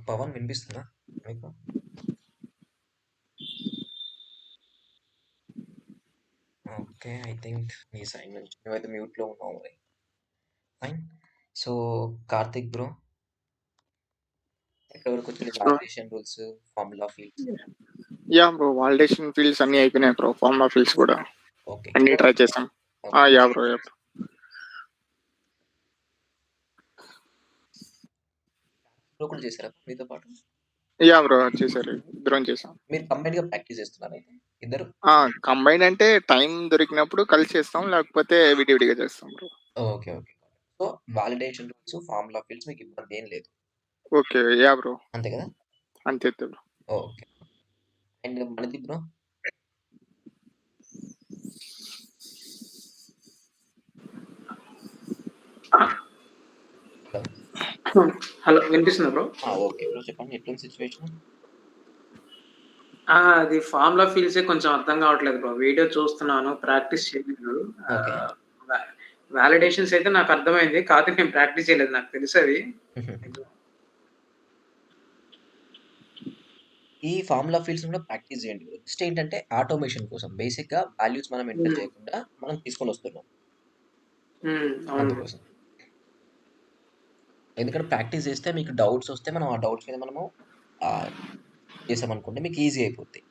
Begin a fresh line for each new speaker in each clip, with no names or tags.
పవన్ వినిపిస్తుందా మీకు? Okay. I think నీ సైడ్ నుంచి నువ్వైతే మ్యూట్‌లో ఉన్నావు మరి. ఫైన్. సో, కార్తిక్ బ్రో ఎక్కడి వరకొచ్చింది
bro
validation rules, formula fields?
Bro validation fields అన్ని అయిపోయినాయి బ్రో. ఫార్ములా ఫీల్డ్స్ కూడా
ఓకే.
అన్ని
కింద
ట్రై చేసాం.
ఓకే.
బ్రో
బ్రో కూడా చేశారా మీతో పాటు?
బ్రో చేశారు, ఇద్దరం చేసాం.
మీరు కంబైన్డ్‌గా ప్రాక్టీస్ చేస్తున్నారా అయితే ఇద్దరు?
కంబైన్ అంటే టైం దొరికినప్పుడు కలిసి చేస్తాం, లేకపోతే విడివిడిగా చేస్తాం bro.
Okay. Okay. So, validation rules, formula fields మీకు ఇబ్బంది ఏం లేదు.
ఓకే. బ్రో
అంతే కదా?
అంతే bro.
Okay. And Manideep bro? Hello.
Hello, వినిపిస్తుందా బ్రో?
ఓకే బ్రో, చెప్పండి ఎట్లుంది సిచ్యువేషన్?
అది ఫార్ములా ఫీల్డ్సే కొంచెం అర్థం కావట్లేదు బ్రో. వీడియో చూస్తున్నాను, ప్రాక్టీస్ చేయలేదు.
ఓకే.
వాలిడేషన్స్ అయితే నాకు అర్థమైంది, కాకపోతే నేను ప్రాక్టీస్ చేయలేదు, నాకు తెలుసు అవి.
ఈ ఫార్ములా ఫీల్డ్స్ కూడా ప్రాక్టీస్ చేయండి బ్రో. జస్ట్ ఏంటంటే ఆటోమేషన్ కోసం బేసిక్‌గా వాల్యూస్ మనం ఎంటర్ చేయకుండా మనం తీసుకొని వస్తున్నాం.
అవును.
అందుకోసం. ఎందుకంటే ప్రాక్టీస్ చేస్తే మీకు డౌట్స్ వస్తే మనం ఆ డౌట్స్ మీద మనము చేసామనుకోండి మీకు ఈజీ అయిపోద్ది.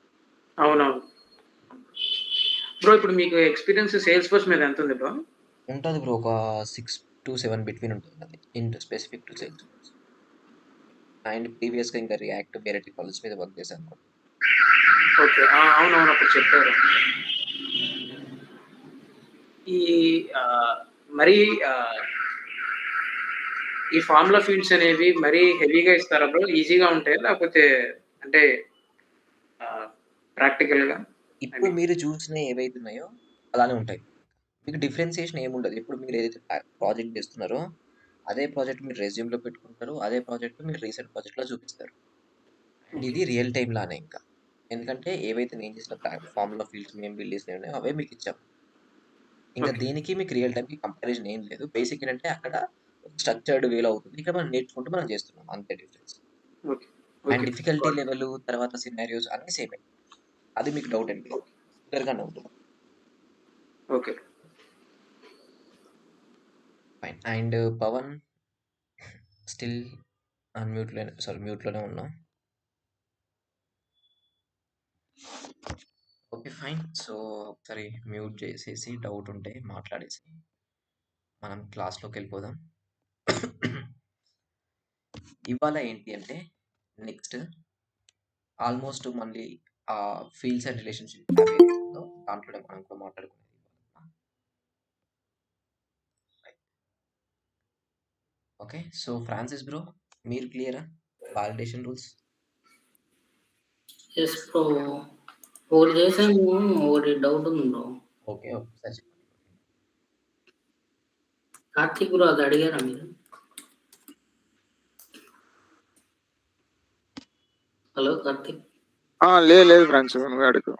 అవునవును బ్రో. ఇప్పుడు మీకు ఎక్స్పీరియన్స్ సేల్స్ ఫోర్స్ మీద ఎంత ఉంది బ్రో?
ఉంటుంది బ్రో, ఒక 6-7 బిట్వీన్ ఉంటుంది అది. Specific to sales force. And ప్రీవియస్‌గా ఇంకా రియాక్ట్ వేరే టెక్నాలజీస్ మీద వర్క్ చేశాను.
ఓకే. అవునవును, అప్పుడు చెప్పారు. ఈ మరి ఈ ఫార్ములా ఫీల్డ్స్ అనేవి మరీ హెవీగా ఇస్తారా బ్రో? ఈజీగా ఉంటాయా, లేకపోతే అంటే ప్రాక్టికల్‌గా?
ఇప్పుడు మీరు చూసినవి ఏవైతే ఉన్నాయో అలానే ఉంటాయి. మీకు డిఫరెన్షియేషన్ ఏముండదు. ఇప్పుడు మీరు ఏదైతే ప్రాజెక్ట్ చేస్తున్నారో అదే ప్రాజెక్ట్ మీరు రెజ్యూమ్‌లో పెట్టుకుంటారు. అదే ప్రాజెక్ట్ మీరు రీసెంట్ ప్రాజెక్ట్‌లో చూపిస్తారు. అండ్ ఇది రియల్ టైమ్ లానే ఇంకా. ఎందుకంటే ఏవైతే నేను చేసిన ఫార్ములా ఫీల్డ్స్ మేము బిల్డ్ చేసినవి ఉన్నాయో అవే మీకు ఇచ్చాం. ఇంకా
ఓకే.
దీనికి మీకు రియల్ టైమ్‌కి కంపారిజన్ ఏం లేదు. బేసిక్ ఏంటంటే అక్కడ స్ట్రక్చర్డ్ వేలో అవుతుంది. ఇక్కడ మనం నేర్చుకుంటూ మనం చేస్తున్నాం. అంతే difference.
Okay.
And
okay.
Difficulty level తర్వాత సినారియోస్ అన్నీ సేమే. అది మీకు డౌట్ ఏం లేదు. క్లియర్‌గానే ఉంటుంది.
Okay.
Fine. And Pavan still మ్యూట్‌లోనే ఉన్నాం. ఓకే. ఫైన్. సో, ఒకసారి మ్యూట్ చేసేసి డౌట్ ఉంటే మాట్లాడేసి మనం క్లాస్‌లోకెళ్ళిపోదాం. ఇవాళ ఏంటి అంటే నెక్స్ట్ ఆల్మోస్ట్ మళ్ళీ ఫీల్డ్స్ అండ్ రిలేషన్‌షిప్ టాబ్ ఏదైతే ఉందో దాంట్లోనే మనం కూడా మాట్లాడుకునేది ఇవాళ. ఓకే. సో, ఫ్రాన్సిస్ బ్రో మీరు క్లియరా? Validation rules?
Yes bro. ఒకటి చేశాను, ఒకటి డౌట్ ఉంది బ్రో.
ఓకే. ఒకసారి చెప్పండి.
కార్తీక్ బ్రో అది అడిగారా మీరు? హలో కార్తీక్.
లేదు ఫ్రెండ్స్, నువ్వే అడుగు.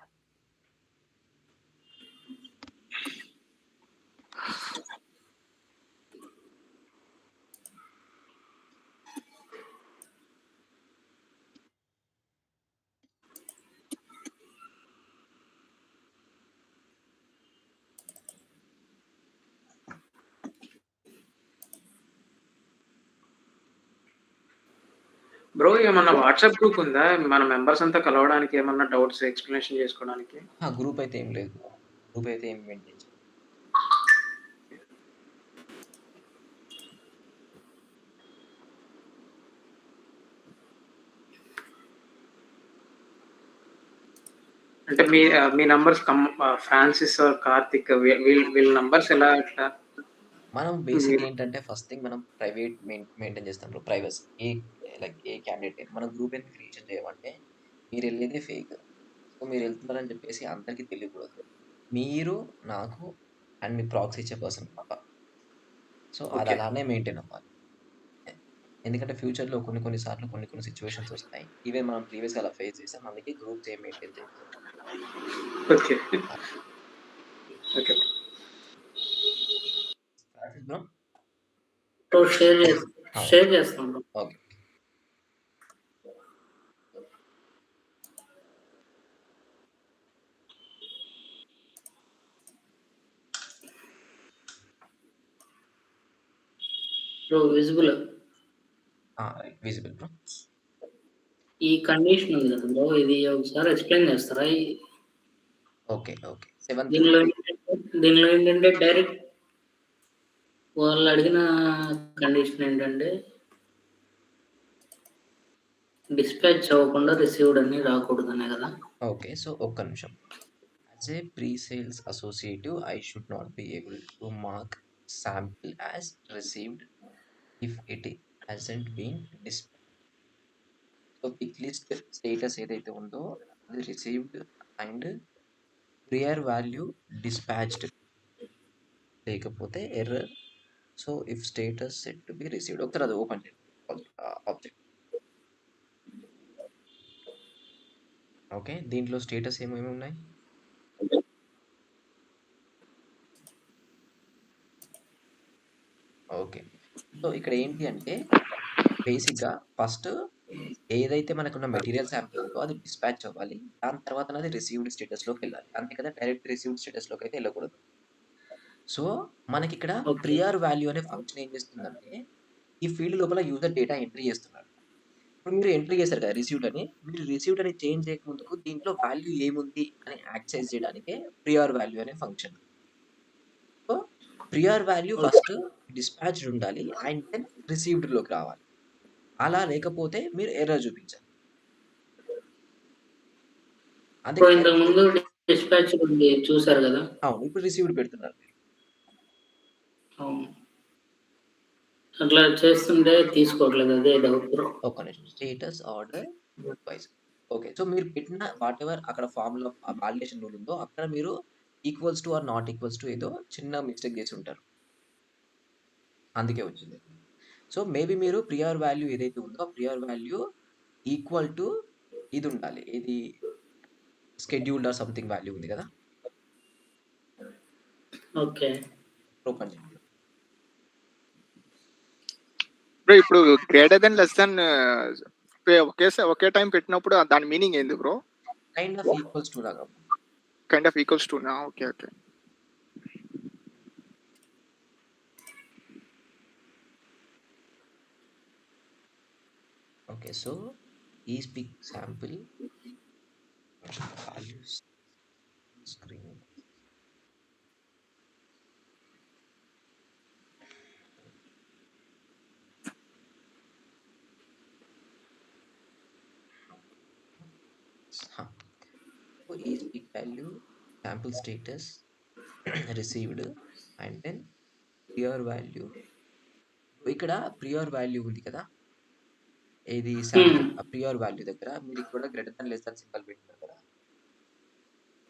బ్రో, ఏమన్నా వాట్సాప్ గ్రూప్ ఉందా మన మెంబర్స్ అంతా కలవడానికి, ఏమన్నా డౌట్స్ ఎక్స్ప్లెనేషన్ చేసుకోవడానికి?
గ్రూప్ అయితే ఏం లేదు. గ్రూప్ అయితే ఏం మెయింటైన్ చేయలేదు.
అంటే మీ నంబర్స్ ఫ్రాన్సిస్ కార్తిక్ వీళ్ళ నంబర్స్ ఎలా ఎట్లా?
మనం బేసిక్ ఏంటంటే ఫస్ట్ థింగ్ మనం ప్రైవేట్ మెయింటైన్ చేస్తాం బ్రో. ప్రైవసీ ఏ క్యాండిడేట్ మనం గ్రూప్ ఎందుకు క్రియేషన్ చేయమంటే మీరు వెళ్ళేదే ఫేక్. సో మీరు వెళ్తున్నారని చెప్పేసి అందరికీ తెలియకూడదు. మీరు నాకు అండ్ మీ ప్రాక్సీ ఇచ్చే పర్సన్ తప్ప. సో అది అలానే మెయింటైన్ అవ్వాలి. ఎందుకంటే ఫ్యూచర్లో కొన్ని సార్లు కొన్ని సిచ్యువేషన్స్ వస్తాయి. ఈవెన్ మనం ప్రీవియస్గా అలా ఫేస్ చేసాం. అందుకే గ్రూప్స్ ఏం మెయింటైన్ చేయకూడదు.
Okay. Okay
bro
bro share చేస్తాను bro.
Okay.
Bro visible.
Right visible bro.
ఈ కండిషన్ ఉంది కదా బ్రో, ఇది ఒకసారి ఎక్స్ప్లెయిన్ చేస్తారా?
ఓకే. ఓకే. సెవెంత్
దీనిలో ఏంటంటే డైరెక్ట్ వాళ్ళు అడిగిన కండిషన్ ఏంటంటే డిస్పాచ్ అవ్వకుండా రిసీవ్డ్ అని రాకూడదనే కదా.
ఓకే. సో ఒక్క నిమిషం. As a pre-sales associative, I should not be able to mark sample as received if it hasn't been dispatched. So pick list status ఏదైతే ఉందో అది received and prior value dispatched లేకపోతే error. So if status set to be received, ఒకసారి అది open చేయండి object. Okay. దీంట్లో status ఏమేమి ఉన్నాయి? ఓకే. సో ఇక్కడ ఏంటి అంటే బేసిక్‌గా ఫస్ట్ ఏదైతే మనకున్న మెటీరియల్ శాంపిల్ ఉందో అది డిస్పాచ్ అవ్వాలి. దాని తర్వాత అది రిసీవ్డ్ స్టేటస్‌లోకి వెళ్ళాలి. అంతే కదా! డైరెక్ట్ రిసీవ్డ్ స్టేటస్‌లోకి అయితే వెళ్ళకూడదు. సో మనకిక్కడ
ఓకే.
ప్రియర్ వాల్యూ అనే ఫంక్షన్ ఏం చేస్తుందంటే ఈ ఫీల్డ్ లోపల యూజర్ డేటా ఎంట్రీ చేస్తున్నారు. ఇప్పుడు మీరు ఎంట్రీ చేశారు కదా రిసీవ్డ్ అని. మీరు రిసీవ్డ్ అని చేంజ్ చేయకముందుకు దీంట్లో వాల్యూ ఏముంది అని యాక్సెస్ చేయడానికే ప్రియర్ వాల్యూ అనే function. So prior value first dispatched ఉండాలి అండ్ దెన్ రిసీవ్డ్‌లోకి రావాలి. అలా లేకపోతే మీరు ఎర్రర్ చూపించాలి.
ఇప్పుడు
అందుకే
ఇంతకు ముందు డిస్పాచ్ ఉంది చూసారు కదా.
అవును. ఇప్పుడు రిసీవ్డ్ పెడుతున్నారు మీరు.
అవును. అట్లా చేస్తుంటే తీసుకోవట్లేదు, అదే డౌట్ బ్రో.
ఒక్క నిమిషం. Status order wise. Okay. So మీరు పెట్టిన వాటెవర్ అక్కడ ఫార్మ్‌లో వాలిడేషన్ రూల్ ఉందో అక్కడ మీరు equals to or not equals to ఏదో చిన్న మిస్టేక్ చేసి ఉంటారు. అందుకే వచ్చింది. సో మేబీ మీరు ప్రియర్ వాల్యూ ఏదైతే ఉందో ఆ ప్రియర్ వాల్యూ ఈక్వల్ టు ఇది ఉండాలి. ఇది షెడ్యూల్డ్ ఆర్ సంథింగ్ వాల్యూ ఉంది కదా!
ఓకే.
ఓపెన్ చేయండి.
బ్రో ఇప్పుడు గ్రేటర్ దెన్ లెస్ దెన్ ఒకే టైం పెట్టినప్పుడు దాని మీనింగ్ ఏంది bro?
Kind of equals to లాగా.
కైండ్ ఆఫ్ ఈక్వల్స్ టు నా? ఓకే. ఓకే.
ఓకే. సో ఈ speak sample values screen. So is big value sample status received and then prior value. ఇక్కడ prior value ఉంది కదా, ఇది sample ఆ prior value దగ్గర మీరు ఇక్కడ greater than less than symbol పెట్టినారు కదా,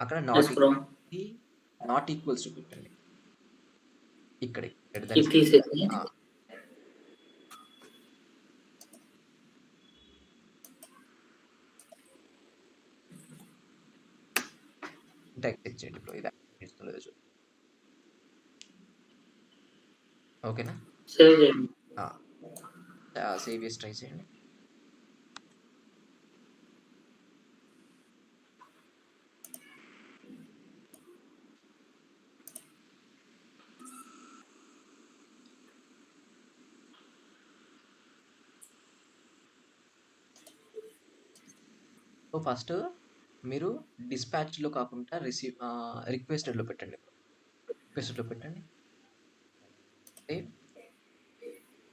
అక్కడ
Yes bro.
నాట్ ఈక్వల్స్ చూపించండి. ఇక్కడ గ్రేటర్
ఇది
దెన్
తీసేసి
టెక్స్ట్ చేయండి ఇప్పుడు. ఇది ఇస్తుందో చూడండి. ఓకేనా?
సేవ్ చేయండి.
సేవ్ చేసి ట్రై చేయండి. సో ఫస్ట్ మీరు డిస్పాచ్లో కాకుండా రిక్వెస్టెడ్లో పెట్టండి. రిక్వెస్టెడ్లో పెట్టండి.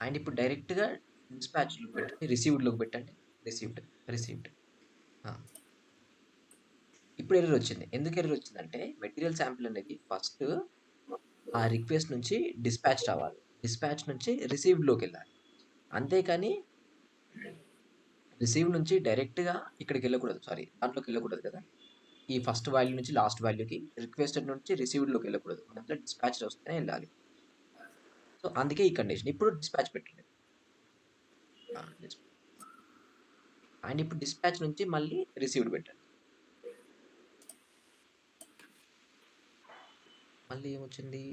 అండ్ ఇప్పుడు డైరెక్ట్గా డిస్పాచ్లో పెట్టండి, రిసీవ్డ్లోకి పెట్టండి. రిసీవ్డ్. ఇప్పుడు ఎర్రర్ వచ్చింది. ఎందుకు ఎర్రర్ వచ్చిందంటే మెటీరియల్ శాంపిల్ అనేది ఫస్ట్ ఆ రిక్వెస్ట్ నుంచి డిస్పాచ్ రావాలి, డిస్పాచ్ నుంచి రిసీవ్డ్లోకి వెళ్ళాలి. అంతేకాని రిసీవ్ నుంచి డైరెక్ట్గా ఇక్కడికి వెళ్ళకూడదు, దాంట్లోకి వెళ్ళకూడదు కదా. ఈ ఫస్ట్ వాల్యూ నుంచి లాస్ట్ వాల్యూకి, రిక్వెస్టెడ్ నుంచి రిసీవ్డ్లోకి వెళ్ళకూడదు, మధ్యలో డిస్పాచ్ వస్తేనే వెళ్ళాలి. సో అందుకే ఈ కండిషన్. ఇప్పుడు డిస్పాచ్ పెట్టండి. అండ్ ఇప్పుడు డిస్పాచ్ నుంచి మళ్ళీ రిసీవ్డ్ పెట్టండి. మళ్ళీ ఏమొచ్చింది?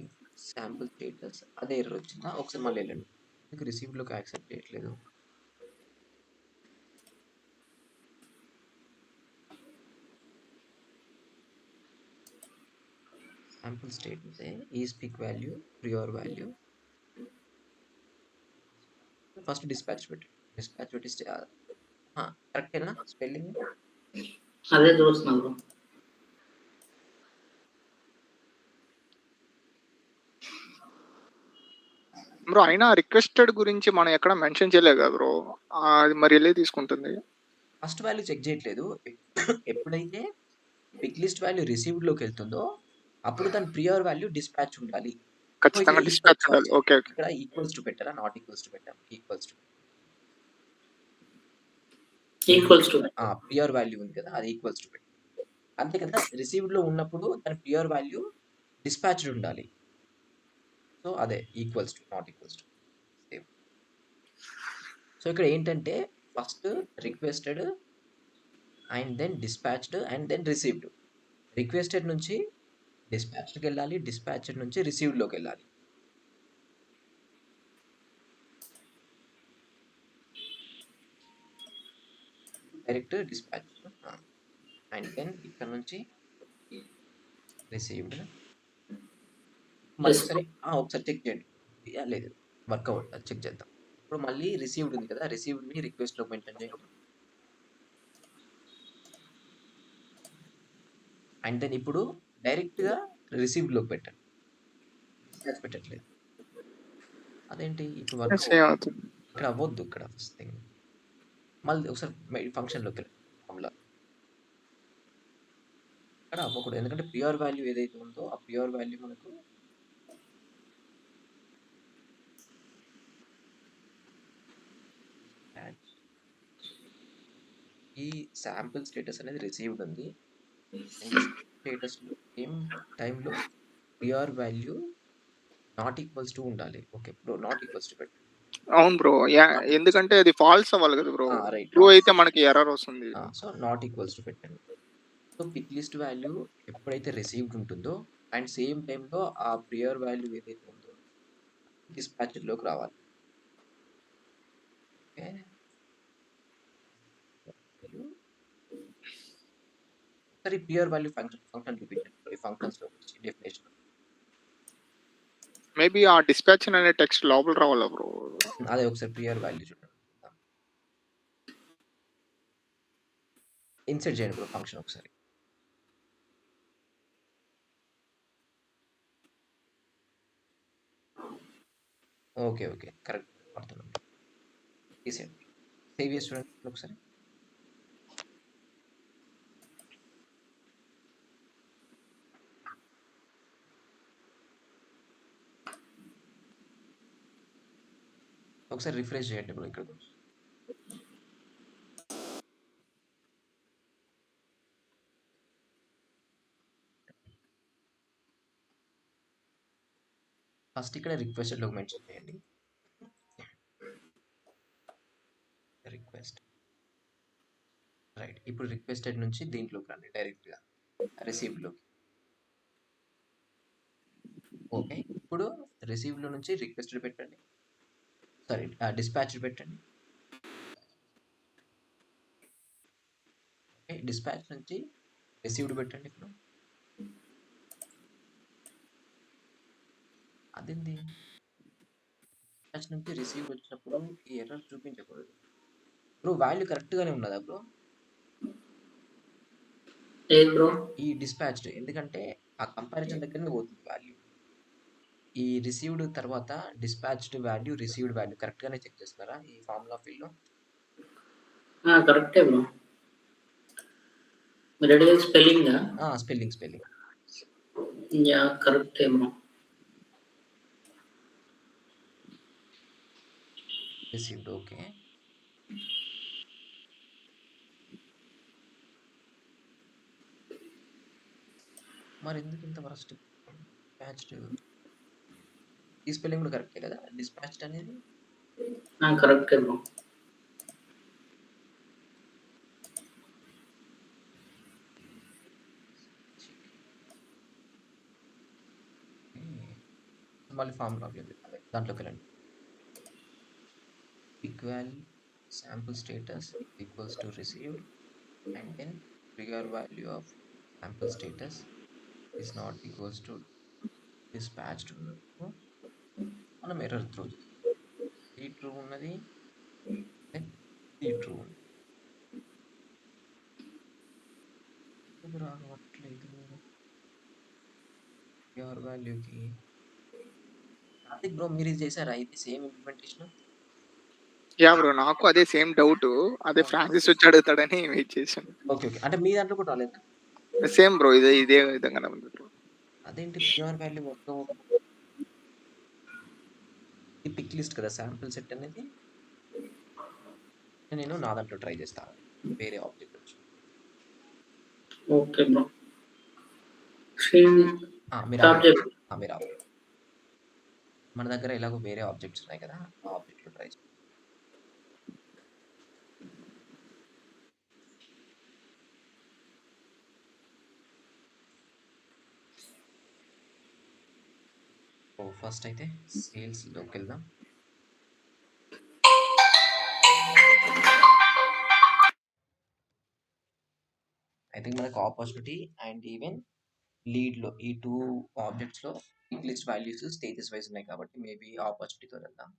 శాంపుల్ స్టేటస్ అదే ఎర్రర్ వచ్చిందా? ఒకసారి మళ్ళీ వెళ్ళండి. మీకు రిసీవ్డ్లోకి యాక్సెప్ట్ చేయట్లేదు. శాంపుల్ స్టేటస్ ఈ speak value prior value first dispatch పెట్టు. డిస్పాచ్ పెట్టి కరెక్టేనా స్పెల్లింగ్?
అదే చూస్తున్నా బ్రో.
బ్రో అయినా రిక్వెస్టెడ్ గురించి మనం ఎక్కడ మెన్షన్ చేయలేదు కదా బ్రో. అది మరి వెళ్ళే తీసుకుంటుంది.
ఫస్ట్ వాల్యూ చెక్ చేయట్లేదు. ఎప్పుడైతే పిక్ లిస్ట్ వాల్యూ రిసీవ్డ్లోకి వెళ్తుందో అప్పుడు దాని ప్రియర్ వాల్యూ డిస్పాచ్ ఉండాలి.
ఖచ్చితంగా డిస్పాచ్ ఉండాలి. Okay okay.
ఇక్కడ ఈక్వల్స్ టు పెట్టారా, నాట్ ఈక్వల్స్ టు పెట్టాం? Equals to
equals to
prior value ఉంది కదా, అది ఈక్వల్స్ టు పెట్టు. అంతే కదా, రిసీవ్డ్ లో ఉన్నప్పుడు దాని ప్రియర్ వాల్యూ డిస్పాచ్డ్ ఉండాలి. సో అదే equals to, not equals to. Same. So ఇక్కడ ఏంటంటే first requested and then dispatched and then received. Requested నుంచి డిస్పాచ్డ్కి వెళ్ళాలి, డిస్పాచ్డ్ నుంచి రిసీవ్డ్లోకి వెళ్ళాలి. డైరెక్ట్ డిస్పాచ్ అండ్ దెన్ ఇక్కడ నుంచి రిసీవ్డ్. మళ్ళీ ఒకసారి చెక్ చేయండి. లేదు వర్కౌట్, అది చెక్ చేద్దాం. ఇప్పుడు మళ్ళీ రిసీవ్డ్ ఉంది కదా, రిసీవ్డ్ని రిక్వెస్ట్లో మెన్షన్ చేయండి. అండ్ దెన్ ఇప్పుడు డైరెక్ట్గా రిసీవ్డ్లోకి పెట్టండి, డిస్పాచ్ పెట్టట్లేదు. అదేంటి ఇప్పుడు వర్క్ ఇక్కడ అవ్వద్దు. ఇక్కడ ఫస్ట్ థింగ్ మళ్ళీ ఒకసారి ఫంక్షన్లోకి వెళ్ళండి. ఫార్ములా ఇక్కడ అవ్వకూడదు, ఎందుకంటే ప్యూర్ వాల్యూ ఏదైతే ఉందో ఆ ప్యూర్ వాల్యూ మనకు ఈ శాంపుల్ స్టేటస్ అనేది రిసీవ్డ్ ఉంది. స్టేటస్లో ఏం టైంలో prior value not equals to ఉండాలి. Okay bro, not equals to పెట్టు.
అవును బ్రో. ఎందుకంటే అది ఫాల్స్ అవ్వాలి కదా బ్రో.
రైట్.
ట్రూ అయితే మనకి ఎర్రర్ వస్తుంది.
సో నాట్ ఈక్వల్స్ టు పెట్టండి. సో పిక్ లిస్ట్ వాల్యూ ఎప్పుడైతే రిసీవ్డ్ ఉంటుందో అండ్ సేమ్ టైంలో ఆ ప్రియర్ వాల్యూ ఏదైతే ఉందో డిస్పాచ్లోకి రావాలి. ఓకే, సరే ప్యూర్ వాల్యూ ఫంక్షన్ చూపించండి. ఫంక్షన్స్లో వచ్చి డెఫినేషన్
మేబీ ఆ డిస్పాచ్ అనే టెక్స్ట్ లోపల రావాలా బ్రో?
అదే ఒకసారి ప్రియర్ వాల్యూ చూడండి. ఇన్సర్ట్ చేయండి బ్రో ఫంక్షన్ ఒకసారి. ఓకే ఓకే, కరెక్ట్ పడుతున్నాం. తీసేయండి, సేవ్ చేసి చూడండి ఒకసారి. ఒకసారి రిఫ్రెష్ చేయండి బ్రో ఇక్కడ. ఫస్ట్ ఇక్కడ రిక్వెస్టెడ్లో మెన్షన్ చేయండి. Request right. ఇప్పుడు రిక్వెస్టెడ్ నుంచి దీంట్లోకి రండి డైరెక్ట్గా రిసీవ్డ్లోకి. ఓకే, ఇప్పుడు రిసీవ్డ్లో నుంచి రిక్వెస్టెడ్ పెట్టండి, సారీ డిస్పాచ్ పెట్టండి. ఓకే, డిస్పాచ్ నుంచి రిసీవ్డ్ పెట్టండి. ఇప్పుడు అదేంది డిస్పాచ్ నుంచి రిసీవ్డ్ వచ్చినప్పుడు ఈ ఎర్రర్ చూపించకూడదు బ్రో. వాల్యూ కరెక్ట్గానే ఉన్నదా బ్రో ఈ డిస్పాచ్డ్? ఎందుకంటే ఆ కంపారిజన్ దగ్గరనే పోతుంది వాల్యూ. ఈ రిసీవ్డ్ తర్వాత డిస్పాచ్డ్ వాల్యూ, రిసీవ్డ్ వాల్యూ కరెక్ట్గానే చెక్ చేస్తారా ఈ ఫార్ములా ఫీల్డ్లో?
కరెక్టే బ్రో. మీరు అడిగేది స్పెల్లింగ్
స్పెల్లింగ్
యా కరెక్టే బ్రో.
Received okay. మరి ఎందుకు ఇంత వరస్ట్? డిస్పాచ్డ్ ఈ స్పెల్లింగ్ కూడా కరెక్టే కదా, డిస్పాచ్డ్ అనేది
కరెక్టే బ్రో.
మళ్ళీ ఫార్ములా దాంట్లోకి వెళ్ళండి. Equal sample status equals to received and then trigger value of sample status is not equals to dispatched. మనం ఎర్రర్ త్రూ ఈ ట్రూ ఉన్నది ట్రూ ఎందుకు రావట్లేదు యువర్ వాల్యూకి కార్తిక్ బ్రో మీరు ఇది చేశారా ఇది సేమ్ ఇంప్లిమెంటేషన్
యా బ్రో నాకు అదే సేమ్ డౌట్. అదే ఫ్రాన్సిస్ వచ్చి అడుగుతాడని వెయిట్ చేశాను.
ఓకే ఓకే అంటే మీ దాంట్లో కూడా రాలేదు
సేమ్ బ్రో ఇదే విధంగానే ఉంది బ్రో.
అదేంటి ప్యూర్ వాల్యూ మొత్తం ఈ పిక్ లిస్ట్ కదా శాంపుల్ సెట్ అనేది నేను నా దాంట్లో ట్రై చేస్తాను వేరే ఆబ్జెక్ట్ వచ్చి
ఓకే బ్రో. స్క్రీన్
మీరు
స్టాప్ చేయండి.
మీరు మన దగ్గర ఎలాగో వేరే ఆబ్జెక్ట్స్ ఉన్నాయి కదా ఆ ఆబ్జెక్ట్లో ట్రై చేస్తాను ఫస్ట్ అయితే సేల్స్లోకి వెళ్దాం ఐ థింక్ మనకు ఆపర్చునిటీ అండ్ ఈవెన్ లీడ్లో ఈ 2 ఆబ్జెక్ట్స్లో pick list values stages wise ఉన్నాయి కాబట్టి మేబీ ఆపర్చునిటీతో వెళ్దాం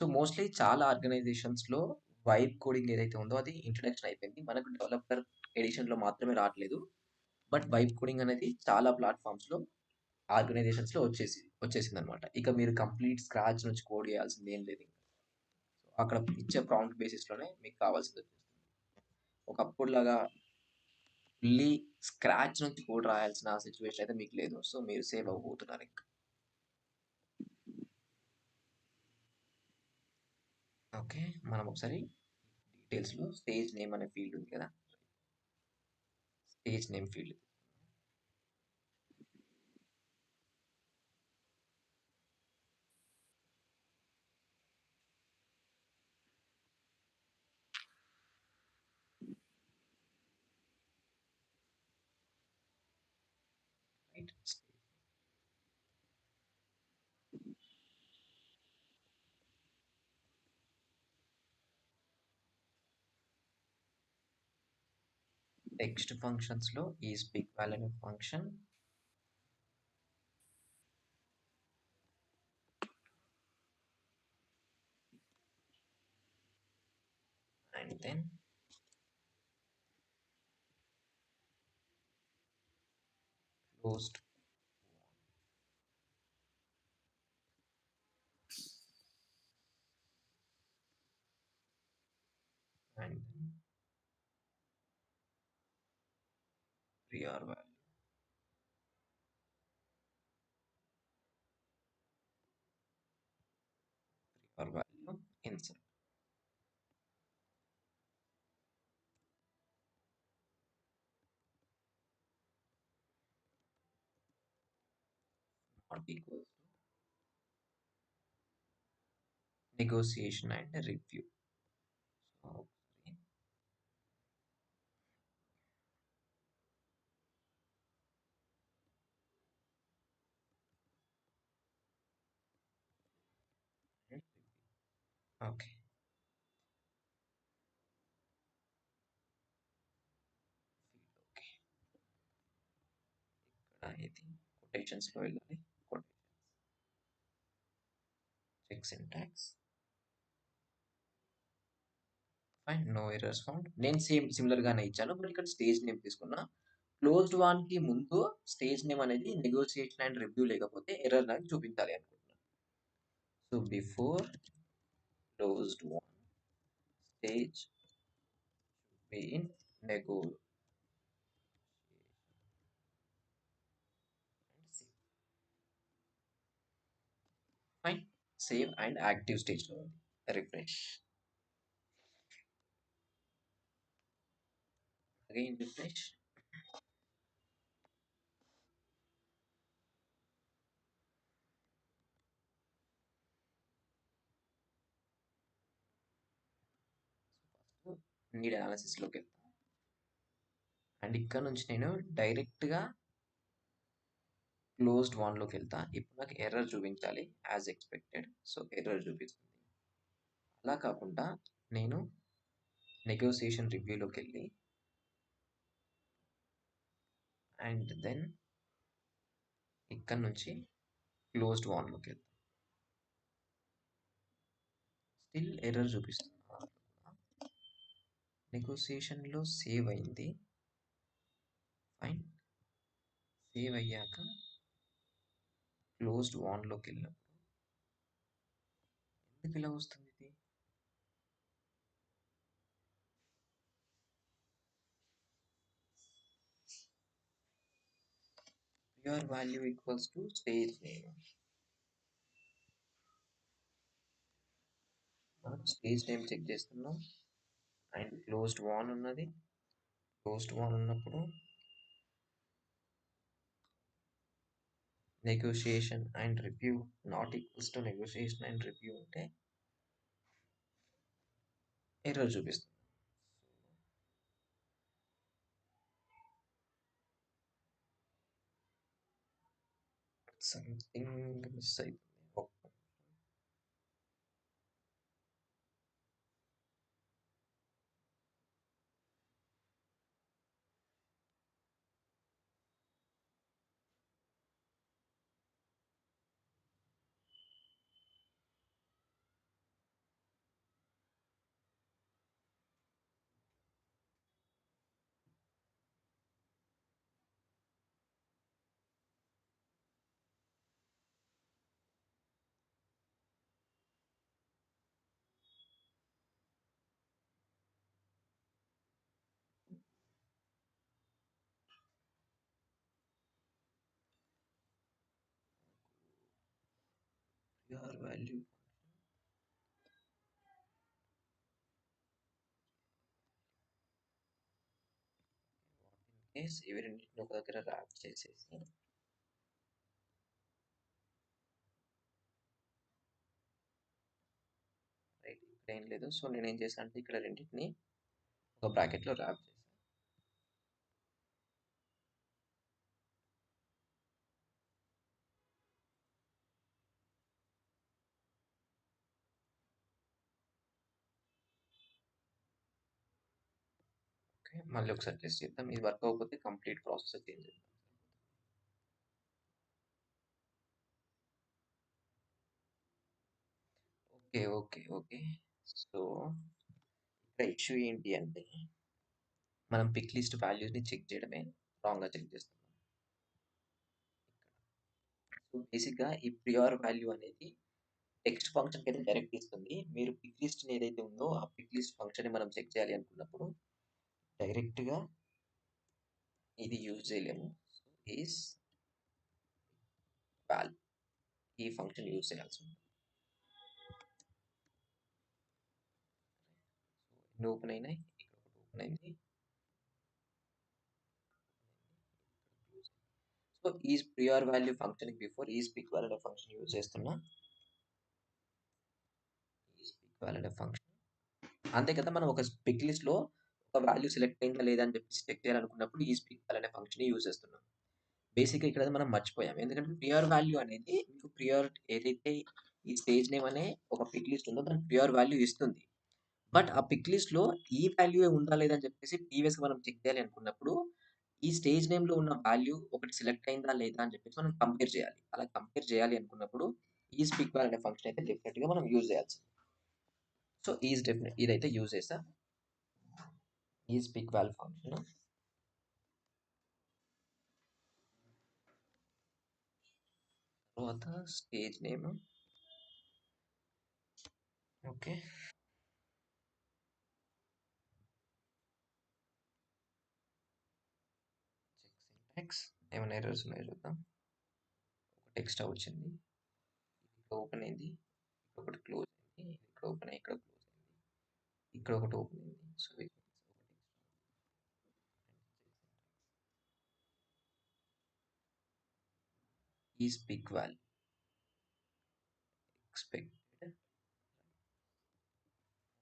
సో మోస్ట్లీ చాలా ఆర్గనైజేషన్స్లో వైబ్ కోడింగ్ ఏదైతే ఉందో అది ఇంట్రడక్షన్ అయిపోయింది మనకు డెవలపర్ ఎడిషన్లో మాత్రమే రావట్లేదు బట్ వైబ్ కోడింగ్ అనేది చాలా ప్లాట్ఫామ్స్లో ఆర్గనైజేషన్స్లో వచ్చేసింది అనమాట ఇక మీరు కంప్లీట్ స్క్రాచ్ నుంచి కోడ్ చేయాల్సింది ఏం లేదు అక్కడ ఇచ్చే ప్రాంప్ట్ బేసిస్లోనే మీకు కావాల్సింది వచ్చేస్తుంది ఒకప్పుడు లాగా ఫుల్లీ స్క్రాచ్ నుంచి కోడ్ రాయాల్సిన సిచ్యువేషన్ అయితే మీకు లేదు సో మీరు సేవ్ అవ్వబోతున్నారు ఇంకా ఓకే మనం ఒకసారి డీటెయిల్స్లో స్టేజ్ నేమ్ అనే ఫీల్డ్ ఉంది కదా stage name field right text ఫంక్షన్స్లో ఈ speak value function and then closed and then prior value insert not equals to negotiation and review so okay ఇది quotations లో వెళ్ళాలి check syntax fine no errors found నేను similar గానే ఇచ్చాను but ఇక్కడ stage name తీసుకున్నా క్లోజ్డ్ వన్ కి ముందు స్టేజ్ నేమ్ అనేది నెగోసియేషన్ అండ్ రివ్యూ లేకపోతే ఎర్రర్ నాకు చూపించాలి అనుకుంటున్నాను so before closed one stage be in nego fine save and active stage లో ఉంది refresh again refresh need analysis లోకి వెళ్తాను అండ్ ఇక్కడ నుంచి నేను డైరెక్ట్ గా క్లోజ్డ్ వన్ లోకి వెళ్తా ఇప్పుడు నాకు ఎర్రర్ చూపించాలి యాజ్ ఎక్స్పెక్టెడ్ సో ఎర్రర్ చూపిస్తుంది అలా కాకుండా నేను నెగోసియేషన్ రివ్యూలోకి వెళ్ళి అండ్ దెన్ ఇక్కడ నుంచి క్లోజ్డ్ వాన్లోకి వెళ్తాం. స్టిల్ ఎర్రర్ చూపిస్తుంది. నెగోసియేషన్లో సేవ్ అయింది. ఫైన్. సేవ్ అయ్యాక క్లోజ్డ్ వాన్లోకి వెళ్ళినప్పుడు ఎందుకు ఇలా వస్తుంది ఇది? Pure value equals to stage name. మనం స్టేజ్ నేమ్ చెక్ చేస్తున్నాం అండ్ క్లోజ్డ్ వాన్ ఉన్నది. క్లోజ్డ్ వాన్ ఉన్నప్పుడు negotiation and review not equals to negotiation and review ఉంటే ఎర్రర్ చూపిస్తుంది. సంథింగ్ మిస్ అవుతుంది. ప్యూర్ వాల్యూ కేస్ ఇవి రెండింటిని ఒక దగ్గర ర్యాప్ చేసేసి రైట్ ఇక్కడ ఏం లేదు. సో నేను ఏం చేశాను అంటే ఇక్కడ రెండింటిని ఒక బ్రాకెట్లో ర్యాప్ చేశాను. ఓకే, మళ్ళీ ఒకసారి టెస్ట్ చేద్దాం. ఇది వర్క్ అవ్వకపోతే కంప్లీట్ ప్రాసెస్ చేంజ్ చేద్దాం. Okay okay okay. సో ఇక్కడ ఇష్యూ ఏంటి అంటే మనం పిక్ లిస్ట్ వాల్యూస్ని చెక్ చేయడమే రాంగ్గా చెక్ చేస్తున్నాం. సో బేసిక్గా ఈ ప్రియార్ వాల్యూ అనేది టెక్స్ట్ ఫంక్షన్కి అయితే డైరెక్ట్ ఇస్తుంది. మీరు పిక్ లిస్ట్ ఏదైతే ఉందో ఆ పిక్ లిస్ట్ ఫంక్షన్ మనం చెక్ చేయాలి అనుకున్నప్పుడు డైరెక్ట్గా ఇది యూజ్ చేయలేము. సో ఈస్ వాల్ ఈ ఫంక్షన్ యూజ్ చేయాల్సి ఉంటుంది. సో ఎన్ని ఓపెన్ అయినాయి? ఇక్కడ ఒకటి ఓపెన్ అయింది. So is prior value function before is pick val అనే ఫంక్షన్ యూజ్ చేస్తున్నా. ఈజ్ పిక్ వాల్ అనే ఫంక్షన్ అంతే కదా. మనం ఒక పిక్ లిస్ట్ లో ఒక వాల్యూ సెలెక్ట్ అయిందా లేదా అని చెప్పేసి చెక్ చేయాలనుకున్నప్పుడు ఈజ్ పిక్ వాల్ అనే ఫంక్షన్ యూజ్ చేస్తున్నాం. బేసిక్గా ఇక్కడ మనం మర్చిపోయాం. ఎందుకంటే ప్రియార్ వాల్యూ అనేది మీకు ప్రియార్ ఏదైతే ఈ స్టేజ్ నేమ్ అనే ఒక పిక్ లిస్ట్ ఉందో దానికి ప్రియార్ వాల్యూ ఇస్తుంది. బట్ ఆ పిక్ లిస్ట్ లో ఈ వాల్యూ ఉందా లేదా అని చెప్పేసి ప్రీవియస్ గా మనం చెక్ చేయాలి అనుకున్నప్పుడు ఈ స్టేజ్ నేమ్ లో ఉన్న వాల్యూ ఒకటి సెలెక్ట్ అయిందా లేదా అని చెప్పేసి మనం కంపేర్ చేయాలి. అలా కంపేర్ చేయాలి అనుకున్నప్పుడు ఈజ్ పిక్ వాల్ అనే ఫంక్షన్ అయితే డెఫినెట్ గా మనం యూజ్ చేయాల్సింది. సో ఈజ్ డెఫినెట్ ఇదైతే యూజ్ చేసా. ఈజ్ పిక్ వాల్ ఫంక్షన్ తర్వాత stage name. Okay, check syntax ఏమైనా ఎర్రర్స్ ఉన్నాయో చూద్దాం. ఒక టెక్స్ట్ వచ్చింది, ఇక్కడ ఓపెన్ అయింది, ఇక్కడ ఒకటి క్లోజ్ అయింది, ఇక్కడ ఓపెన్ అయ్యి ఇక్కడ క్లోజ్ అయింది, ఇక్కడ ఒకటి ఓపెన్ అయింది. So is pick val expected.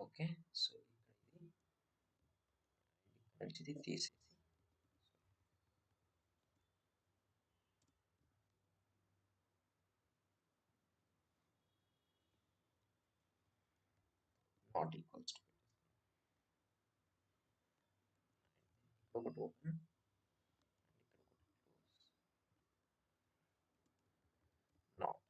Okay, so ఇక్కడ ఇది తీసేసి నాట్ ఈక్వల్స్ టు ఒకటి ఓపెన్ నాట్.